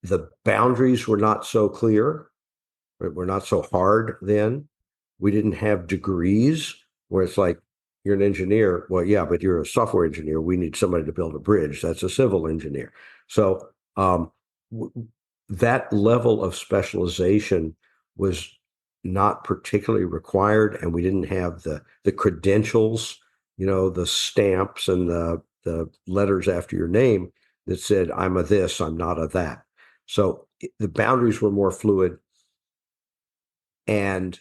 The boundaries were not so clear, were not so hard then. We didn't have degrees where it's like, you're an engineer. Well, yeah, but you're a software engineer. We need somebody to build a bridge. That's a civil engineer. So that level of specialization was not particularly required, and we didn't have the credentials, the stamps and the letters after your name that said, I'm a this, I'm not a that. So the boundaries were more fluid. And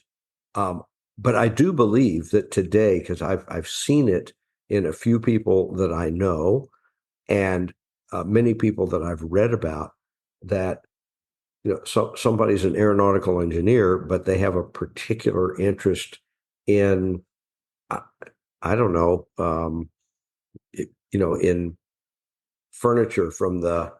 um, but I do believe that today, because I've seen it in a few people that I know, and many people that I've read about, that somebody's an aeronautical engineer, but they have a particular interest in, I, I don't know, in furniture from the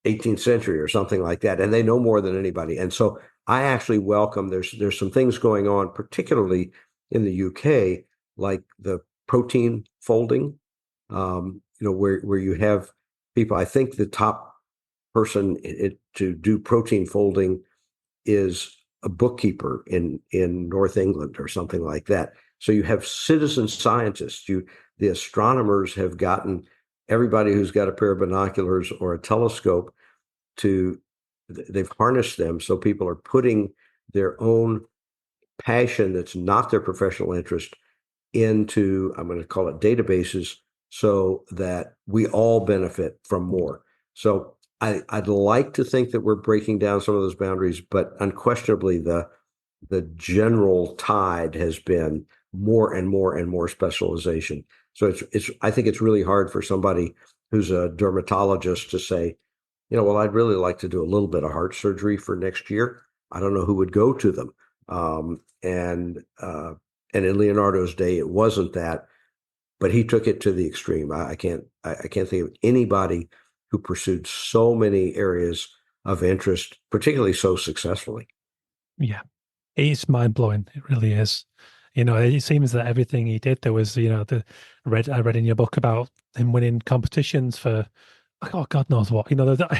18th century or something like that, and they know more than anybody. And so I actually welcome, there's some things going on, particularly in the UK, like the protein folding, where you have people. I think the top person to do protein folding is a bookkeeper in North England or something like that. So you have citizen scientists. The astronomers have gotten everybody who's got a pair of binoculars or a telescope to they've harnessed them, so people are putting their own passion that's not their professional interest into, I'm going to call it, databases, so that we all benefit from more. So I'd like to think that we're breaking down some of those boundaries, but unquestionably the general tide has been more and more and more specialization. So it's I think it's really hard for somebody who's a dermatologist to say, well, I'd really like to do a little bit of heart surgery for next year. I don't know who would go to them. And in Leonardo's day, it wasn't that, but he took it to the extreme. I can't think of anybody who pursued so many areas of interest, particularly so successfully. Yeah, it's mind blowing. It really is. It seems that everything he did, there was, I read in your book about him winning competitions for, oh, God knows what. Yeah,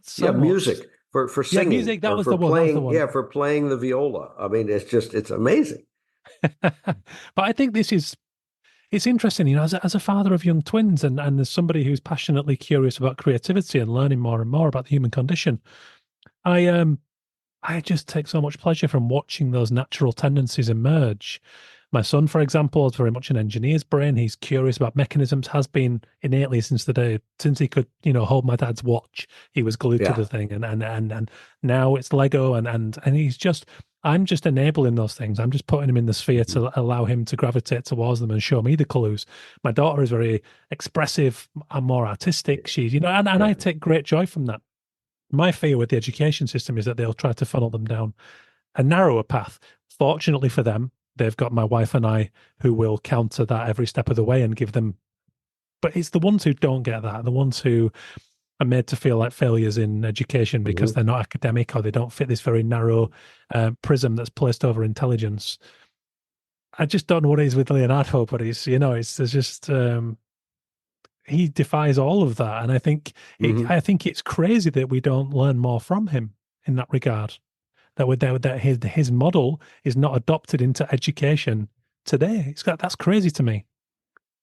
So much. music for Yeah, singing, music. That or was for the one. That was the playing. one. Yeah, for playing the viola. I mean, it's amazing. But I think it's interesting, as a father of young twins, and as somebody who's passionately curious about creativity and learning more and more about the human condition, I just take so much pleasure from watching those natural tendencies emerge. My son, for example, is very much an engineer's brain. He's curious about mechanisms, has been innately since the day since he could, hold my dad's watch. He was glued to Yeah. the thing, and now it's Lego, and he's just. I'm just enabling those things. I'm just putting him in the sphere Mhm. to allow him to gravitate towards them and show me the clues. My daughter is very expressive and more artistic. She's, and I Yeah. take great joy from that. My fear with the education system is that they'll try to funnel them down a narrower path. Fortunately for them, they've got my wife and I who will counter that every step of the way and give them but it's the ones who don't get that, the ones who are made to feel like failures in education because Hmm. they're not academic or they don't fit this very narrow prism that's placed over intelligence. I just don't know what it is with Leonardo, but it's there's just he defies all of that, and Hmm. I think it's crazy that we don't learn more from him in that regard. That his model is not adopted into education today. That's crazy to me.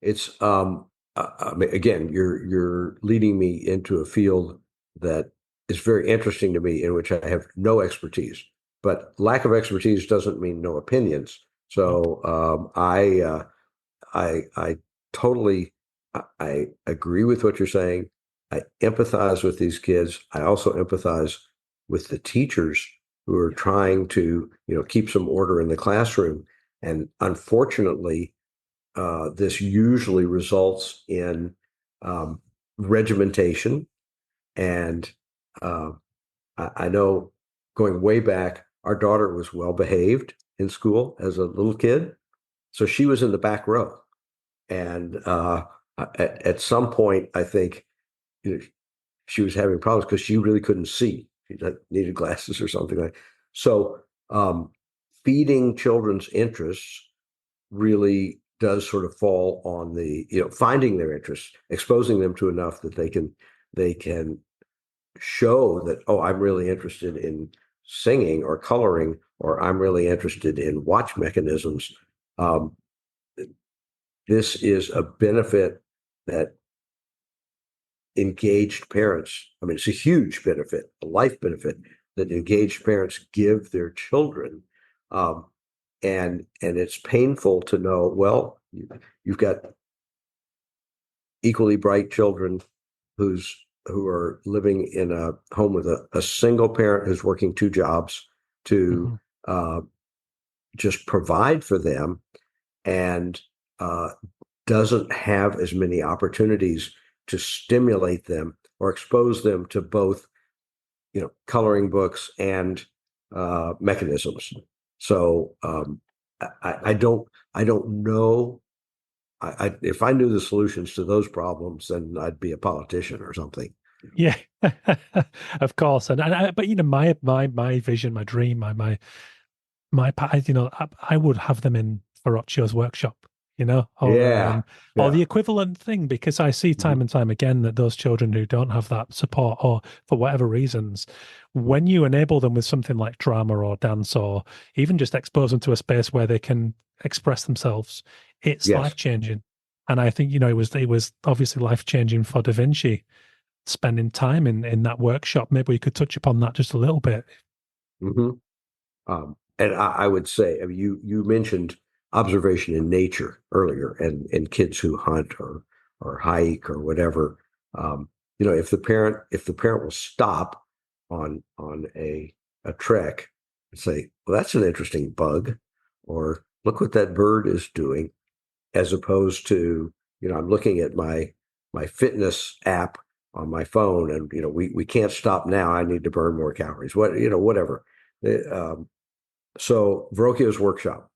It's I mean, again, you're leading me into a field that is very interesting to me, in which I have no expertise. But lack of expertise doesn't mean no opinions. Nope. So I totally I agree with what you're saying. I empathize with these kids. I also empathize with the teachers who are Yeah. trying to, keep some order in the classroom. And unfortunately, this usually results in um, regimentation. And uh, I know, going way back, our daughter was well behaved in school as a little kid. So she was in the back row. And at some point, I think, she was having problems because she really couldn't see. She needed glasses or something like that. So feeding children's interests really does sort of fall on the, finding their interests, exposing them to enough that they can show that, oh, I'm really interested in singing or coloring, or I'm really interested in watch mechanisms. Um, this is a benefit that engaged parents, I mean, it's a huge benefit, a life benefit that engaged parents give their children. Um, and it's painful to know, well, you've got equally bright children who are living in a home with a single parent who's working two jobs to Mhm. uh, just provide for them, and uh, doesn't have as many opportunities to stimulate them or expose them to both, coloring books and mechanisms. So I don't know. If I knew the solutions to those problems, then I'd be a politician or something. Yeah, of course. But my vision, my dream, I would have them in Ferrocchio's workshop, Yeah, or the yeah. equivalent thing, because I see time Hmm. and time again that those children who don't have that support, or for whatever reasons, when you enable them with something like drama or dance, or even just expose them to a space where they can express themselves, it's Yes. life changing. And I think, it was obviously life changing for Da Vinci spending time in that workshop. Maybe we could touch upon that just a little bit. Hmm. And I would say, I mean, you mentioned observation in nature earlier, and kids who hunt or hike or whatever. Um, if the parent will stop on a trek and say, "Well, that's an interesting bug," or "Look what that bird is doing," as opposed to, I'm looking at my fitness app on my phone, and we can't stop now. I need to burn more calories. Whatever. So Verrocchio's workshop.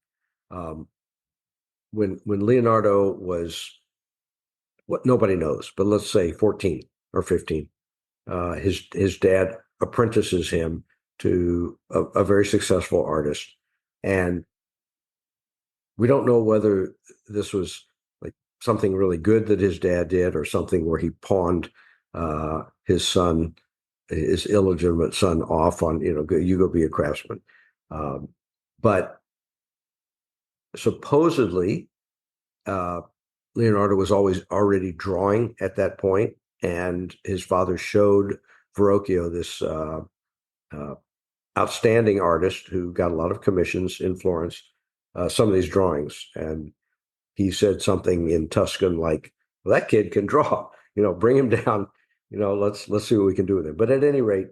Um, when Leonardo was, what, nobody knows, but let's say 14 or 15, his dad apprentices him to a very successful artist, and we don't know whether this was like something really good that his dad did, or something where he pawned his son, his illegitimate son, off on, you go be a craftsman. Um, but supposedly, uh, Leonardo was always already drawing at that point, and his father showed Verrocchio, this uh, outstanding artist who got a lot of commissions in Florence, some of these drawings, and he said something in Tuscan like, "Well, that kid can draw. Bring him down. Let's see what we can do with him." But at any rate,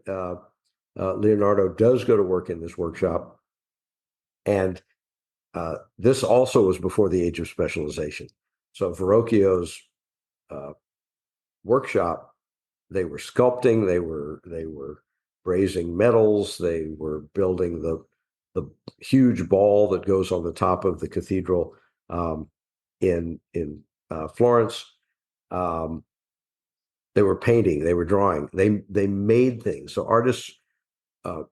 Leonardo does go to work in this workshop, and this also was before the age of specialization. So Verrocchio's uh, workshop, they were sculpting, they were brazing metals, they were building the huge ball that goes on the top of the cathedral, in Florence. Um, they were painting, they were drawing, they made things. So artists, uh,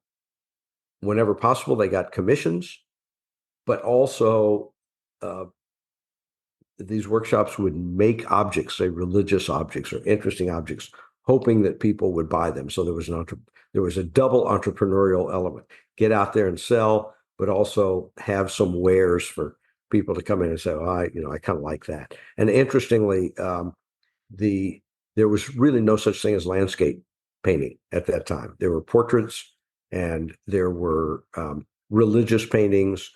whenever possible, they got commissions, but also uh, these workshops would make objects, say religious objects or interesting objects, hoping that people would buy them. So there was a double entrepreneurial element: get out there and sell, but also have some wares for people to come in and say, "Oh, I kind of like that." And interestingly, the there was really no such thing as landscape painting at that time. There were portraits and there were religious paintings,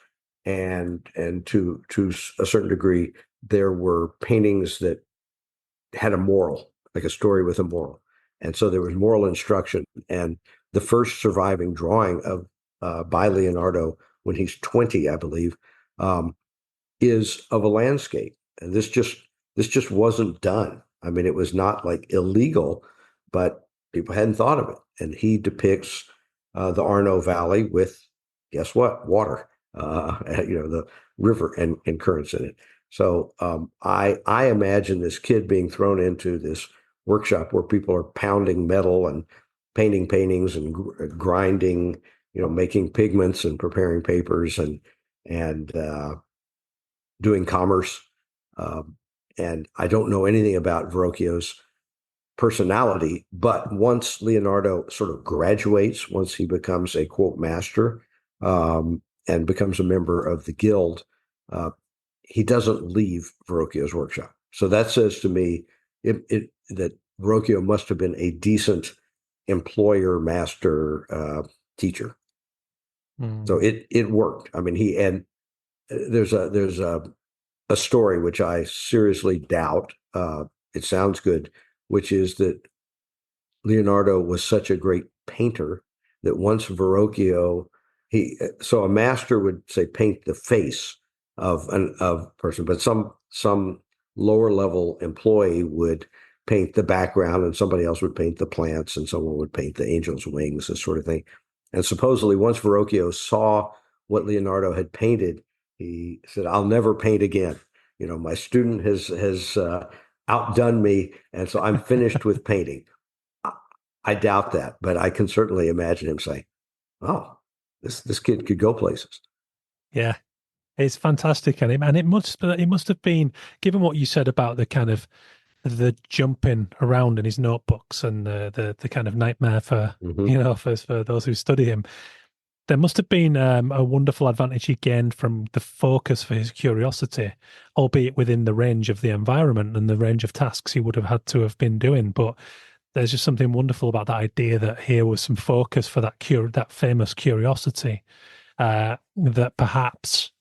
and to a certain degree, there were paintings that had a moral, like a story with a moral. And so there was moral instruction. And the first surviving drawing of by Leonardo when he's 20, I believe, um, is of a landscape. And this just wasn't done. I mean, it was not like illegal, but people hadn't thought of it. And he depicts the Arno Valley with, guess what, water, the river and currents in it. So I imagine this kid being thrown into this workshop where people are pounding metal and painting paintings and grinding, making pigments and preparing papers and doing commerce. Um, and I don't know anything about Verrocchio's personality, but once Leonardo sort of graduates, once he becomes a quote master and becomes a member of the guild, uh, he doesn't leave Verrocchio's workshop. So that says to me that Verrocchio must have been a decent employer, master, teacher. So Mm. it worked. I mean, there's a story which I seriously doubt. It sounds good, which is that Leonardo was such a great painter that once Verrocchio, so a master would say paint the face of a person, but some lower level employee would paint the background, and somebody else would paint the plants, and someone would paint the angel's wings, this sort of thing. And supposedly, once Verrocchio saw what Leonardo had painted, he said, "I'll never paint again. My student has outdone me, and so I'm finished with painting." I doubt that, but I can certainly imagine him saying, "Oh, this kid could go places." Yeah, it's fantastic, and it must have been, given what you said about the kind of the jumping around in his notebooks and the kind of nightmare for Hmm. for those who study him. There must have been a wonderful advantage he gained from the focus for his curiosity, albeit within the range of the environment and the range of tasks he would have had to have been doing. But there's just something wonderful about that idea that here was some focus for that famous curiosity that perhaps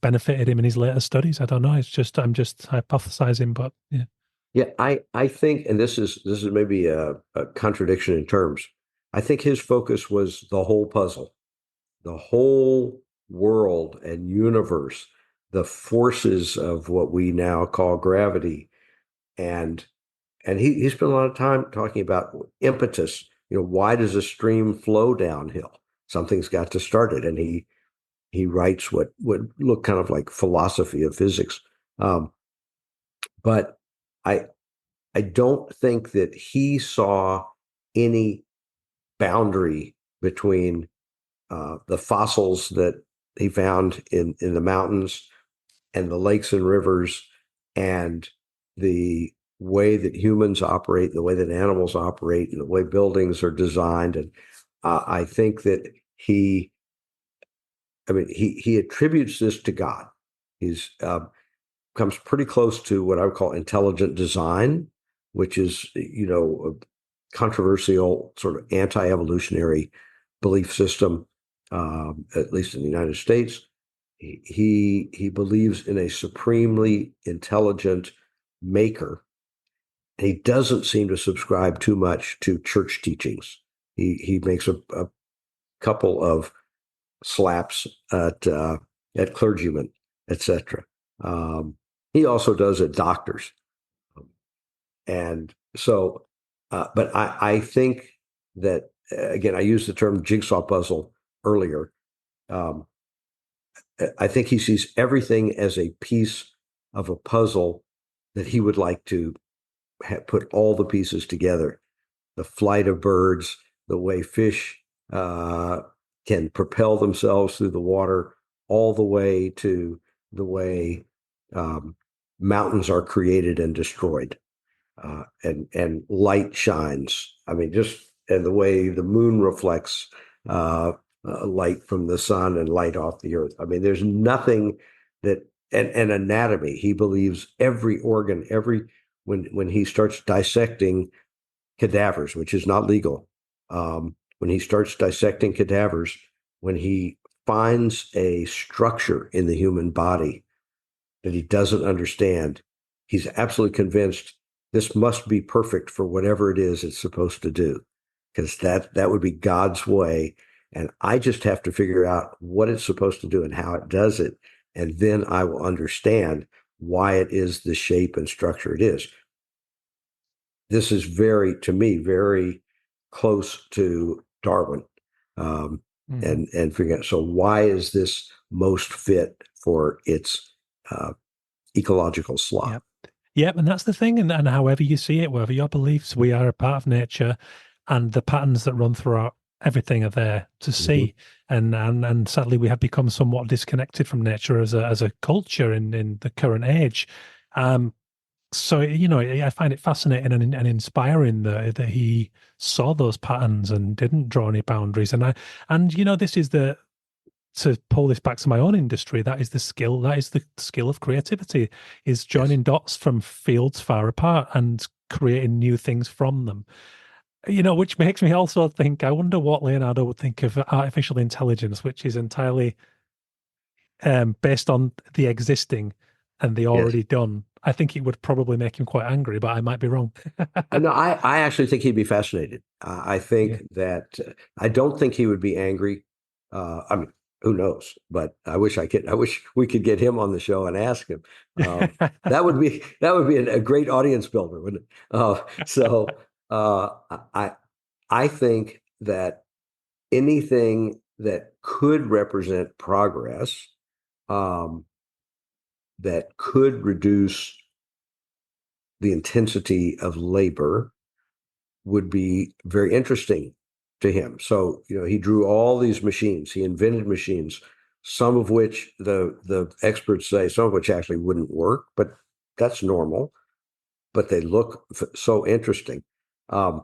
benefited him in his later studies. I don't know. I'm just hypothesizing, but yeah. Yeah, I think, and this is maybe a contradiction in terms. I think his focus was the whole puzzle, the whole world and universe, the forces of what we now call gravity, and he spent a lot of time talking about impetus. Why does a stream flow downhill? Something's got to start it, and he writes what would look kind of like philosophy of physics. Um, but I I don't think that he saw any boundary between the fossils that he found in the mountains and the lakes and rivers and the way that humans operate, the way that animals operate, and the way buildings are designed. And I think that he attributes this to God. He's comes pretty close to what I would call intelligent design, which is a controversial sort of anti-evolutionary belief system, at least in the United States. He believes in a supremely intelligent maker. And he doesn't seem to subscribe too much to church teachings. He makes a couple of slaps at clergymen, etc. Um, he also does at doctors, and so, but I think that again, I used the term jigsaw puzzle earlier. Um, I think he sees everything as a piece of a puzzle that he would like to put all the pieces together. The flight of birds, the way fish uh, can propel themselves through the water, all the way to the way um, mountains are created and destroyed, and light shines. I mean, just and the way the moon reflects light from the sun and light off the earth. I mean, there's nothing that and anatomy. He believes every organ, every when he starts dissecting cadavers, which is not legal. When he starts dissecting cadavers, when he finds a structure in the human body that he doesn't understand, he's absolutely convinced this must be perfect for whatever it is it's supposed to do, because that would be God's way. And I just have to figure out what it's supposed to do and how it does it. And then I will understand why it is the shape and structure it is. This is to me, very close to Darwin. Um, and figure out, so why is this most fit for its ecological slot? Yep. Yep, and that's the thing. And however you see it, whatever your beliefs, we are a part of nature, and the patterns that run throughout everything are there to see. And sadly, we have become somewhat disconnected from nature as a culture in the current age. So I find it fascinating and inspiring that he saw those patterns and didn't draw any boundaries. This is to pull this back to my own industry, that is the skill of creativity, is Yes. joining dots from fields far apart and creating new things from them. Which makes me also think, I wonder what Leonardo would think of artificial intelligence, which is entirely based on the existing and the Yes. already done. I think it would probably make him quite angry, but I might be wrong. No, I actually think he'd be fascinated. I Yeah. think that I don't think he would be angry. I mean, who knows? But I wish we could get him on the show and ask him. That would be a great audience builder, wouldn't it? Uh, I I think that anything that could represent progress, um, that could reduce the intensity of labor, would be very interesting to him. So, he drew all these machines, he invented machines, some of which the experts say, some of which actually wouldn't work, but that's normal, but they look so interesting. Um,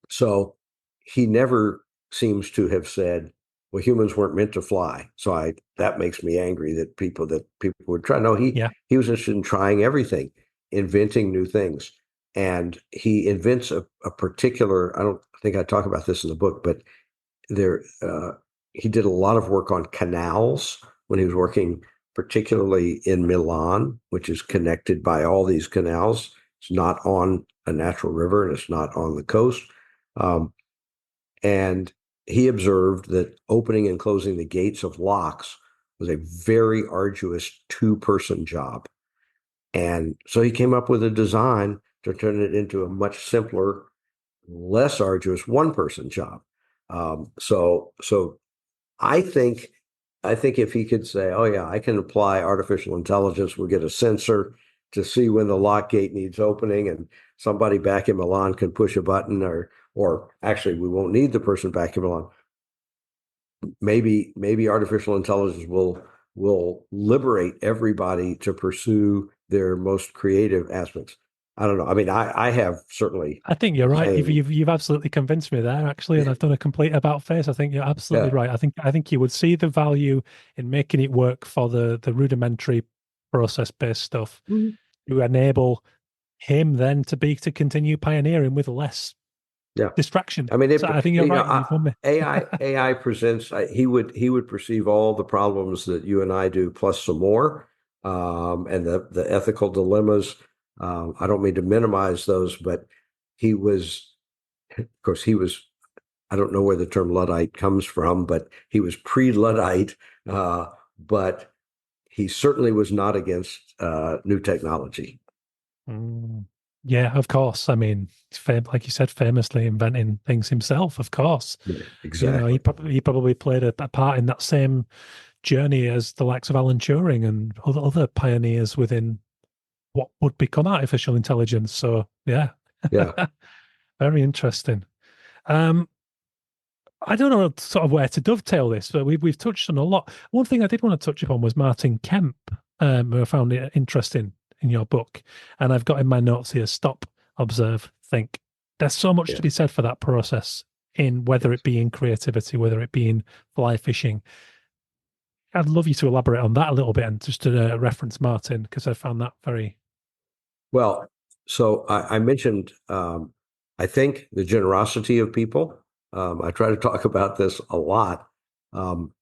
so he never seems to have said, well, humans weren't meant to fly. So that makes me angry that people would try. No, he Yeah. he was interested in trying everything, inventing new things. And he invents a particular, I don't think I talk about this in the book, but there he did a lot of work on canals when he was working particularly in Milan, which is connected by all these canals. It's not on a natural river and it's not on the coast. Um, and he observed that opening and closing the gates of locks was a very arduous two-person job. And so he came up with a design to turn it into a much simpler, less arduous one-person job. So I think I think if he could say, "Oh yeah, I can apply artificial intelligence. We'll get a sensor to see when the lock gate needs opening, and somebody back in Milan can push a button, or actually, we won't need the person back in Milan. Maybe artificial intelligence will liberate everybody to pursue their most creative aspects. I don't know. I mean, I have certainly I think you're right. You've, saying, you've you've absolutely convinced me there, actually, and I've done a complete about face. I think you're absolutely yeah, right. I think you would see the value in making it work for the rudimentary process-based stuff Mhm. to enable him then to continue pioneering with less Yeah. distraction. I mean, So I think you're right. You've won me. AI presents. He would perceive all the problems that you and I do, plus some more, and the ethical dilemmas. I don't mean to minimize those, but of course, he was. I don't know where the term Luddite comes from, but he was pre-Luddite. But he certainly was not against new technology. Mm. Yeah, of course. I mean, like you said, famously inventing things himself. Of course, Yeah, he exactly. probably played a part in that same journey as the likes of Alan Turing and other pioneers within what would become artificial intelligence. So yeah, Yeah. very interesting. Um, I don't know sort of where to dovetail this, but we've touched on a lot. One thing I did want to touch upon was Martin Kemp, who I found it interesting in your book, and I've got in my notes here: stop, observe, think. There's so much to Yeah. be said for that process, in whether Yes. it be in creativity, whether it be in fly fishing. I'd love you to elaborate on that a little bit and just to reference Martin because I found that very. Well, so I mentioned, I think, the generosity of people. I try to talk about this a lot. Um,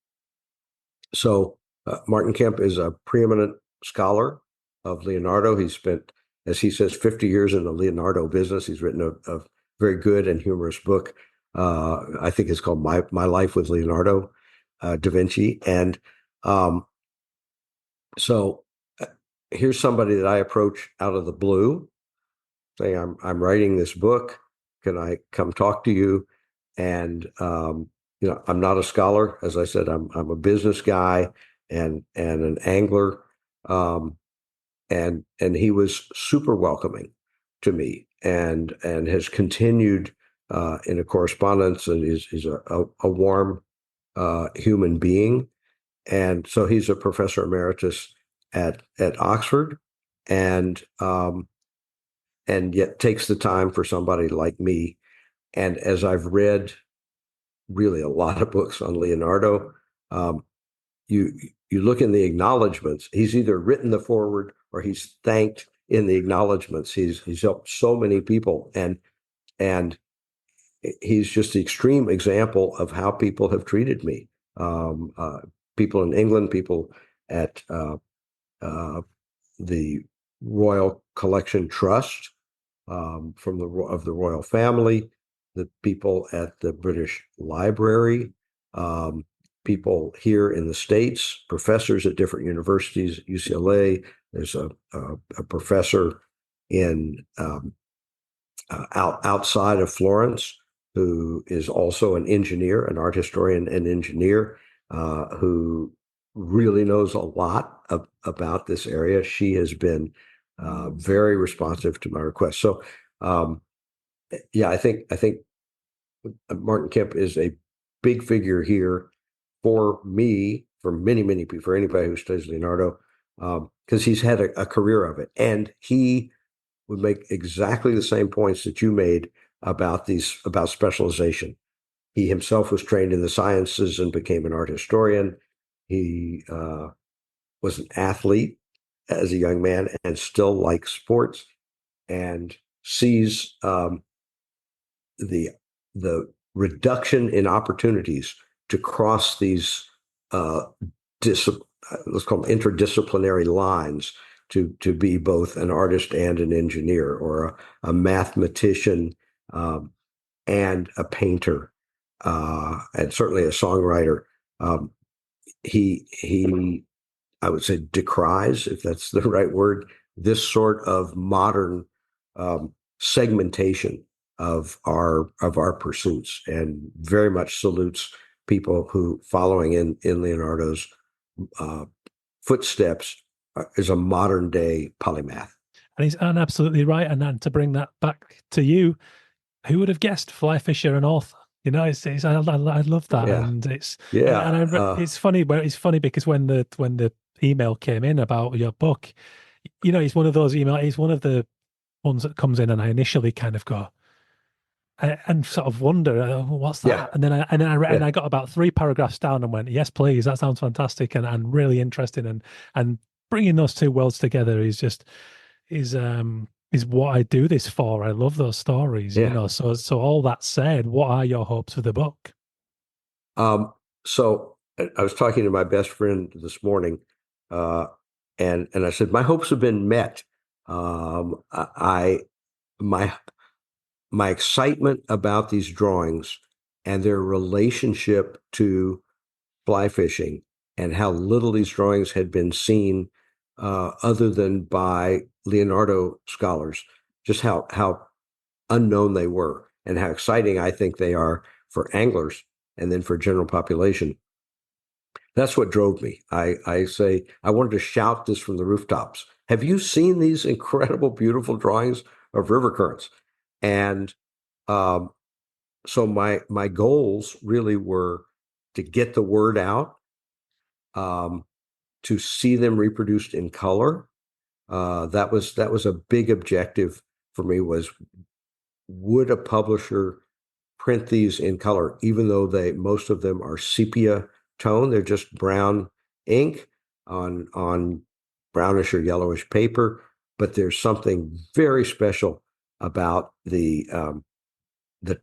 so Martin Kemp is a preeminent scholar of Leonardo. He spent, as he says, 50 years in the Leonardo business. He's written a very good and humorous book. I think it's called My Life with Leonardo da Vinci. And um, so uh, here's somebody that I approach out of the blue saying, I'm writing this book. Can I come talk to you? And I'm not a scholar, as I said. I'm a business guy and an angler, um, and he was super welcoming to me, and has continued in a correspondence, and is a warm human being. And so he's a professor emeritus at Oxford, and and yet takes the time for somebody like me. And as I've read really a lot of books on Leonardo, um, you you look in the acknowledgments. He's either written the foreword or he's thanked in the acknowledgments. He's helped so many people, and he's just the extreme example of how people have treated me. Um, uh, People in England, people at uh, the Royal Collection Trust, from the royal family, the people at the British Library, um, people here in the States, professors at different universities, UCLA. There's a professor in outside of Florence who is also an engineer, an art historian and engineer, who really knows a lot about this area. She has been very responsive to my request. So, um, yeah, I think Martin Kemp is a big figure here for me, for many people, for anybody who studies Leonardo, because he's had a career of it, and he would make exactly the same points that you made about specialization. He himself was trained in the sciences and became an art historian. He was an athlete as a young man and still likes sports, and sees the the reduction in opportunities to cross these uh, dis- let's call them interdisciplinary lines, to be both an artist and an engineer, or a mathematician, um, and a painter, and certainly a songwriter. Um, he I would say decries, if that's the right word, this sort of modern segmentation of our pursuits, and very much salutes people who, following in Leonardo's uh, footsteps, is a modern day polymath. And he's absolutely right. And then to bring that back to you, who would have guessed fly fisher and author? I love that, Yeah, and yeah, it's funny. But it's funny because when the email came in about your book, it's one of those emails. It's one of the ones that comes in, and I initially kind of go and sort of wonder, what's yeah, that? And yeah. I got about 3 paragraphs down and went, yes, please, that sounds fantastic and really interesting, and bringing those two worlds together is what I do this for. I love those stories, Yeah. So all that said, what are your hopes for the book? So I was talking to my best friend this morning, uh, and I said my hopes have been met. I my my excitement about these drawings and their relationship to fly fishing, and how little these drawings had been seen other than by Leonardo scholars, just how unknown they were, and how exciting I think they are for anglers and then for general population. That's what drove me. I say I wanted to shout this from the rooftops. Have you seen these incredible, beautiful drawings of river currents? And um, so my goals really were to get the word out, um, to see them reproduced in color. That was a big objective for me. Was would a publisher print these in color, even though they most of them are sepia tone? They're just brown ink on brownish or yellowish paper, but there's something very special about the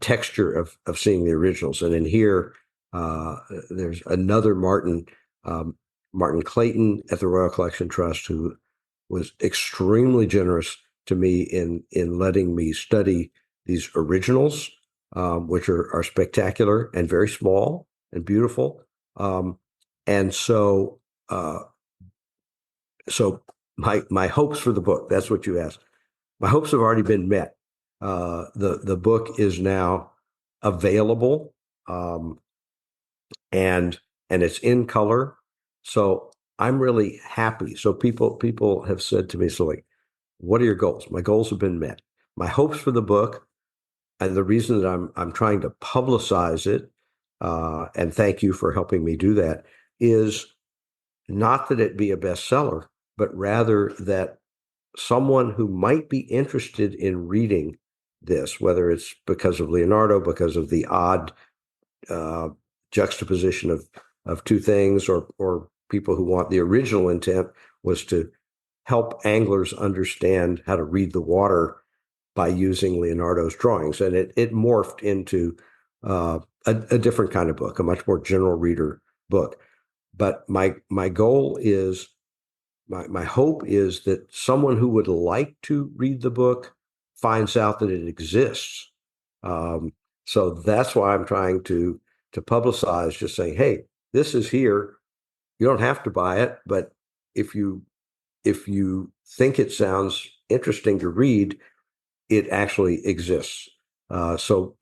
texture of seeing the originals. And in here, there's another um, Martin Clayton at the Royal Collection Trust, who was extremely generous to me in letting me study these originals, which are spectacular and very small and beautiful. Um, and so, uh, so my hopes for the book, that's what you asked. My hopes have already been met. The book is now available, um, and it's in color. So I'm really happy. So people have said to me, so like, what are your goals? My goals have been met. My hopes for the book, and the reason that I'm trying to publicize it, and thank you for helping me do that, is not that it be a bestseller, but rather that someone who might be interested in reading this, whether it's because of Leonardo, because of the odd uh, juxtaposition of two things, or people who want the original intent was to help anglers understand how to read the water by using Leonardo's drawings, and it morphed into a different kind of book, a much more general reader book. But my goal is my hope is that someone who would like to read the book finds out that it exists. Um, so that's why I'm trying to publicize, just saying, hey, this is here. You don't have to buy it, but if you if you think it sounds interesting to read, it actually exists. So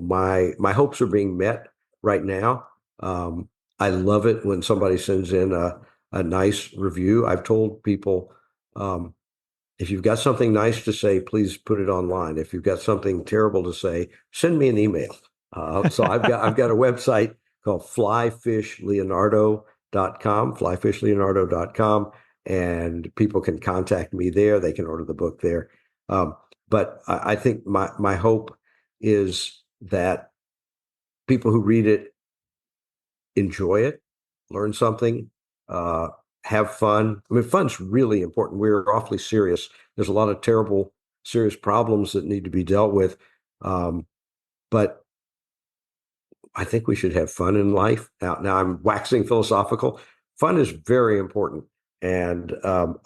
my hopes are being met right now. Um, I love it when somebody sends in a nice review. I've told people, um, if you've got something nice to say, please put it online. If you've got something terrible to say, send me an email. So I've got a website called flyfishleonardo.com, and people can contact me there. They can order the book there. But I think my hope is that people who read it enjoy it, learn something, uh, have fun. I mean, fun's really important. We're awfully serious. There's a lot of terrible, serious problems that need to be dealt with. Um, but I think we should have fun in life. Now I'm waxing philosophical. Fun is very important. And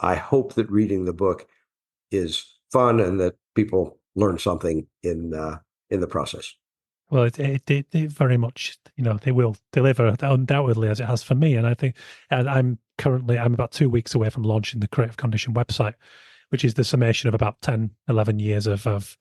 I hope that reading the book is fun and that people learn something in the process. Well, it very much, they will deliver undoubtedly as it has for me. And I think, and I'm about 2 weeks away from launching the Creative Condition website, which is the summation of about 10, 11 years of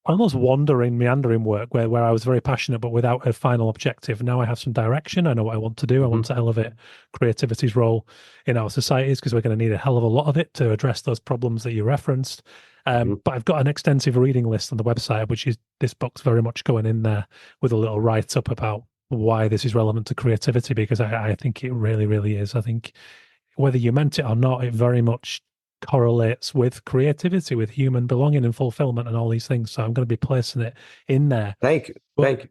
almost wandering, meandering work where I was very passionate, but without a final objective. Now I have some direction. I know what I want to do. I want to elevate creativity's role in our societies, because we're going to need a hell of a lot of it to address those problems that you referenced. Mhm. But I've got an extensive reading list on the website, which is this book's very much going in there with a little write up about why this is relevant to creativity, because I think it really, really is. I think whether you meant it or not, it very much correlates with creativity, with human belonging and fulfillment and all these things. So I'm going to be placing it in there. Thank you. But Thank you.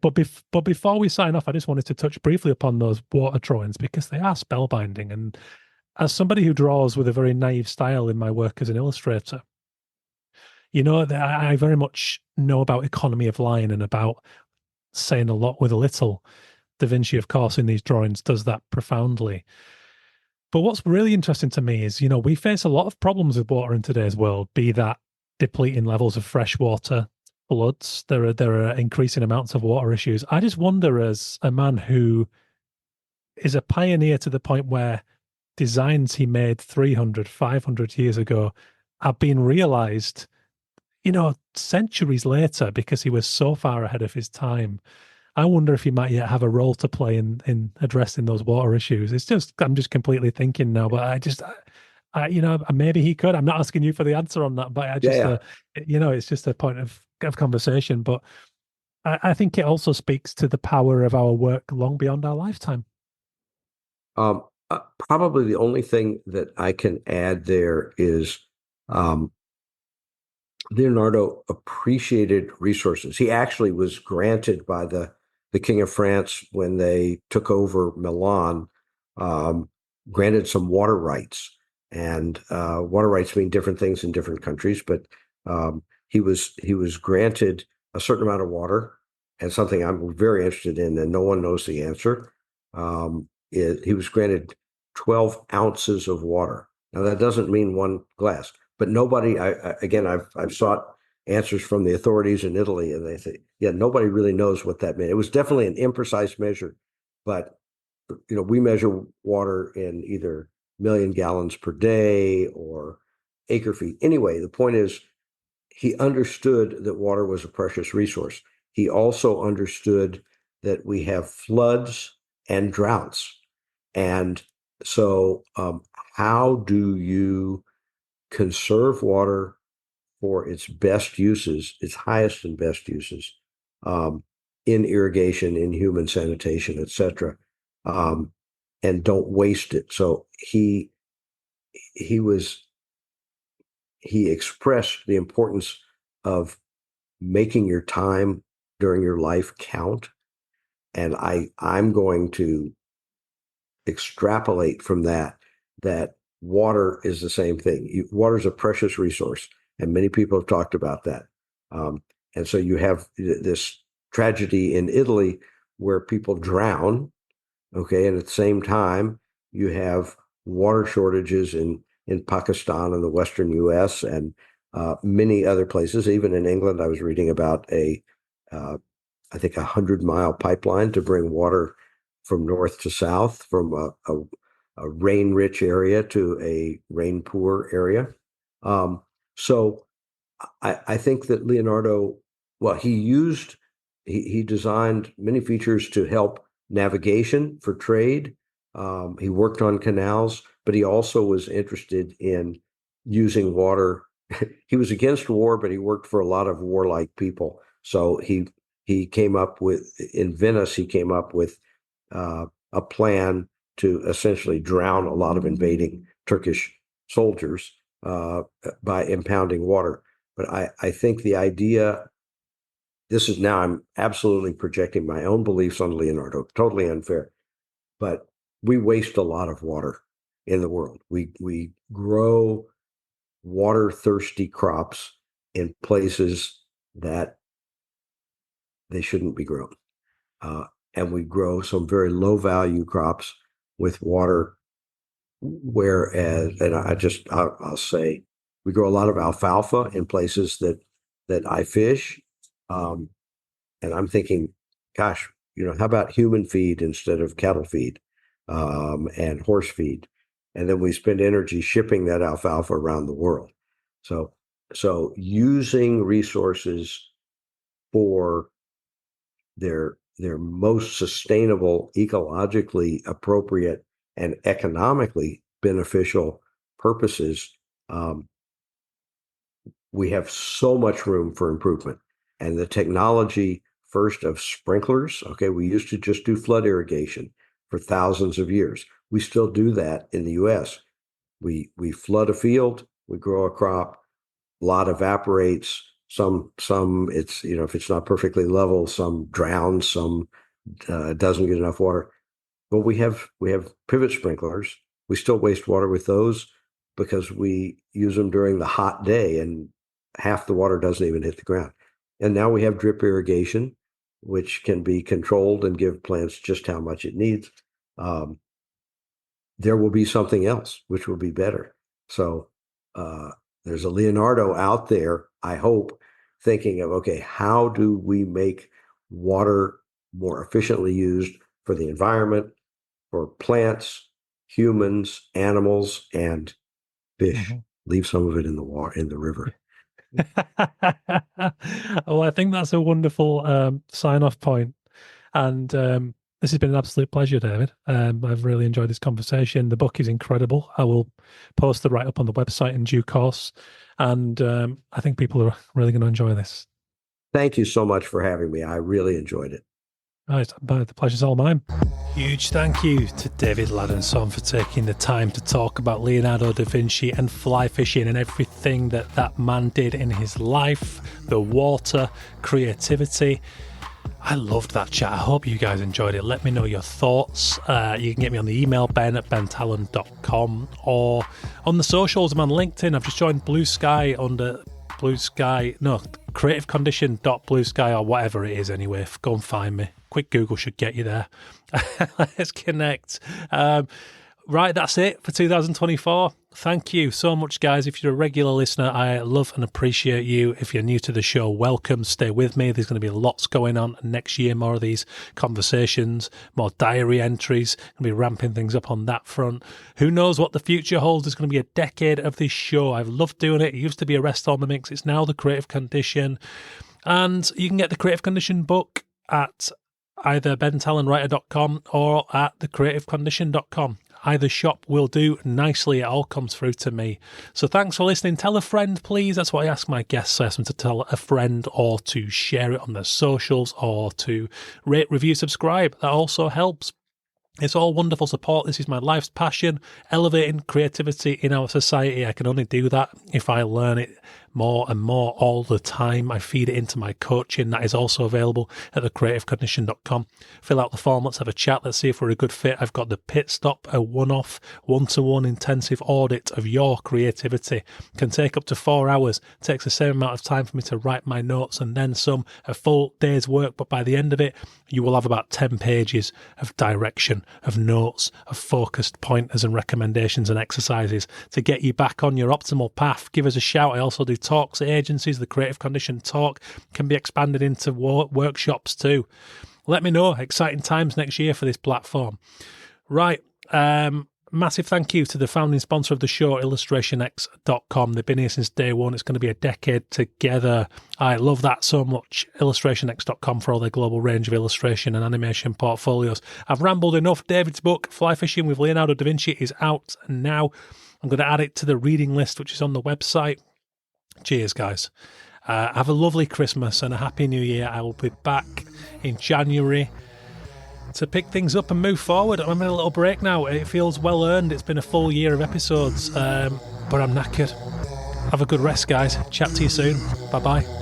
but before we sign off, I just wanted to touch briefly upon those water drawings, because they are spellbinding. And as somebody who draws with a very naive style in my work as an illustrator, I very much know about economy of line and about saying a lot with a little. Da Vinci, of course, in these drawings does that profoundly. But what's really interesting to me is, we face a lot of problems with water in today's world, be that depleting levels of fresh water, floods, there are increasing amounts of water issues. I just wonder, as a man who is a pioneer to the point where designs he made 300, 500 years ago are being realized, centuries later, because he was so far ahead of his time. I wonder if he might yet have a role to play in addressing those water issues. It's just I'm just completely thinking now, but maybe he could. I'm not asking you for the answer on that, but Yeah, yeah. it's just a point of conversation. But I think it also speaks to the power of our work long beyond our lifetime. Probably the only thing that I can add there is um, Leonardo appreciated resources. He actually was granted by the King of France when they took over Milan, um, granted some water rights. And water rights mean different things in different countries, but he was granted a certain amount of water, and something I'm very interested in, and no one knows the answer. He was granted 12 ounces of water. Now that doesn't mean one glass, but nobody. Again, I've sought answers from the authorities in Italy, and they say, yeah, nobody really knows what that meant. It was definitely an imprecise measure, but we measure water in either million gallons per day or acre feet. Anyway, the point is, he understood that water was a precious resource. He also understood that we have floods and droughts, and so how do you conserve water for its best uses, its highest and best uses, um, in irrigation, in human sanitation, etc., um, and don't waste it. So he was he expressed the importance of making your time during your life count, and I'm going to extrapolate from that water is the same thing. Water is a precious resource, and many people have talked about that. Um, and so you have this tragedy in Italy where people drown. Okay, and at the same time, you have water shortages in Pakistan and the Western U.S. and many other places. Even in England, I was reading about uh, I think 100-mile pipeline to bring water from north to south, from a rain-rich area to a rain-poor area. Um, so I think that Leonardo, well, he designed many features to help navigation for trade. He worked on canals, but he also was interested in using water. He was against war, but he worked for a lot of warlike people. So he came up with in Venice. He came up with a plan to essentially drown a lot of invading Turkish soldiers by impounding water. But I think the idea, this is now, I'm absolutely projecting my own beliefs on Leonardo, totally unfair, but we waste a lot of water in the world. We grow water thirsty crops in places that they shouldn't be grown. Uh, and we grow some very low value crops with water. Whereas, and I'll say, we grow a lot of alfalfa in places that I fish, um, and I'm thinking, gosh, how about human feed instead of cattle feed, and horse feed, and then we spend energy shipping that alfalfa around the world. So, so using resources for their most sustainable, ecologically appropriate, and economically beneficial purposes, um, we have so much room for improvement. And the technology, first, of sprinklers. Okay, we used to just do flood irrigation for thousands of years. We still do that in the U.S. We flood a field, we grow a crop, a lot evaporates. Some it's if it's not perfectly level, some drowns, some doesn't get enough water. But we have pivot sprinklers. We still waste water with those because we use them during the hot day, and half the water doesn't even hit the ground. And now we have drip irrigation, which can be controlled and give plants just how much it needs. Um, there will be something else which will be better. So uh, there's a Leonardo out there, I hope, thinking of, okay, how do we make water more efficiently used for the environment, for plants, humans, animals, and fish? Mhm. Leave some of it in the water, in the river. Oh, I think that's a wonderful sign-off point. And this has been an absolute pleasure, David. I've really enjoyed this conversation. The book is incredible. I will post the write-up on the website in due course. And I think people are really going to enjoy this. Thank you so much for having me. I really enjoyed it. Right, the pleasure's all mine. Huge thank you to David Ladensohn for taking the time to talk about Leonardo da Vinci and fly fishing and everything that man did in his life, the water, creativity. I loved that chat. I hope you guys enjoyed it. Let me know your thoughts. You can get me on the email, ben@bentalon.com, or on the socials. I'm on LinkedIn. I've just joined Blue Sky under creativecondition.bluesky or whatever it is anyway. Go and find me. Quick Google should get you there. Let's connect. Right, that's it for 2024. Thank you so much, guys. If you're a regular listener, I love and appreciate you. If you're new to the show, welcome. Stay with me. There's going to be lots going on next year, more of these conversations, more diary entries. Going to be ramping things up on that front. Who knows what the future holds? There's going to be a decade of this show. I've loved doing it. It used to be a Rest on the Mix. It's now The Creative Condition. And you can get The Creative Condition book at either bentalonwriter.com or at thecreativecondition.com. Either shop will do nicely. It all comes through to me. So thanks for listening. Tell a friend, please. That's what I ask my guests. I ask them to tell a friend or to share it on their socials or to rate, review, subscribe. That also helps. It's all wonderful support. This is my life's passion, elevating creativity in our society. I can only do that if I learn it more and more all the time. I feed it into my coaching. That is also available at thecreativecondition.com. Fill out the form. Let's have a chat. Let's see if we're a good fit. I've got the Pit Stop, a one-off, one-to-one intensive audit of your creativity. Can take up to 4 hours. Takes the same amount of time for me to write my notes and then some, a full day's work. But by the end of it, you will have about 10 pages of direction, of notes, of focused pointers and recommendations and exercises to get you back on your optimal path. Give us a shout. I also do talks at agencies. The Creative Condition talk can be expanded into workshops too. Let me know. Exciting times next year for this platform. Right. Massive thank you to the founding sponsor of the show, illustrationx.com. They've been here since day one. It's going to be a decade together. I love that so much. Illustrationx.com for all their global range of illustration and animation portfolios. I've rambled enough. David's book, Fly Fishing with Leonardo Da Vinci, is out now. I'm going to add it to the reading list, which is on the website. Cheers, guys. Have a lovely Christmas and a happy New Year. I will be back in January to pick things up and move forward. I'm in a little break now. It feels well earned. It's been a full year of episodes, but I'm knackered. Have a good rest, guys. Chat to you soon. Bye-bye.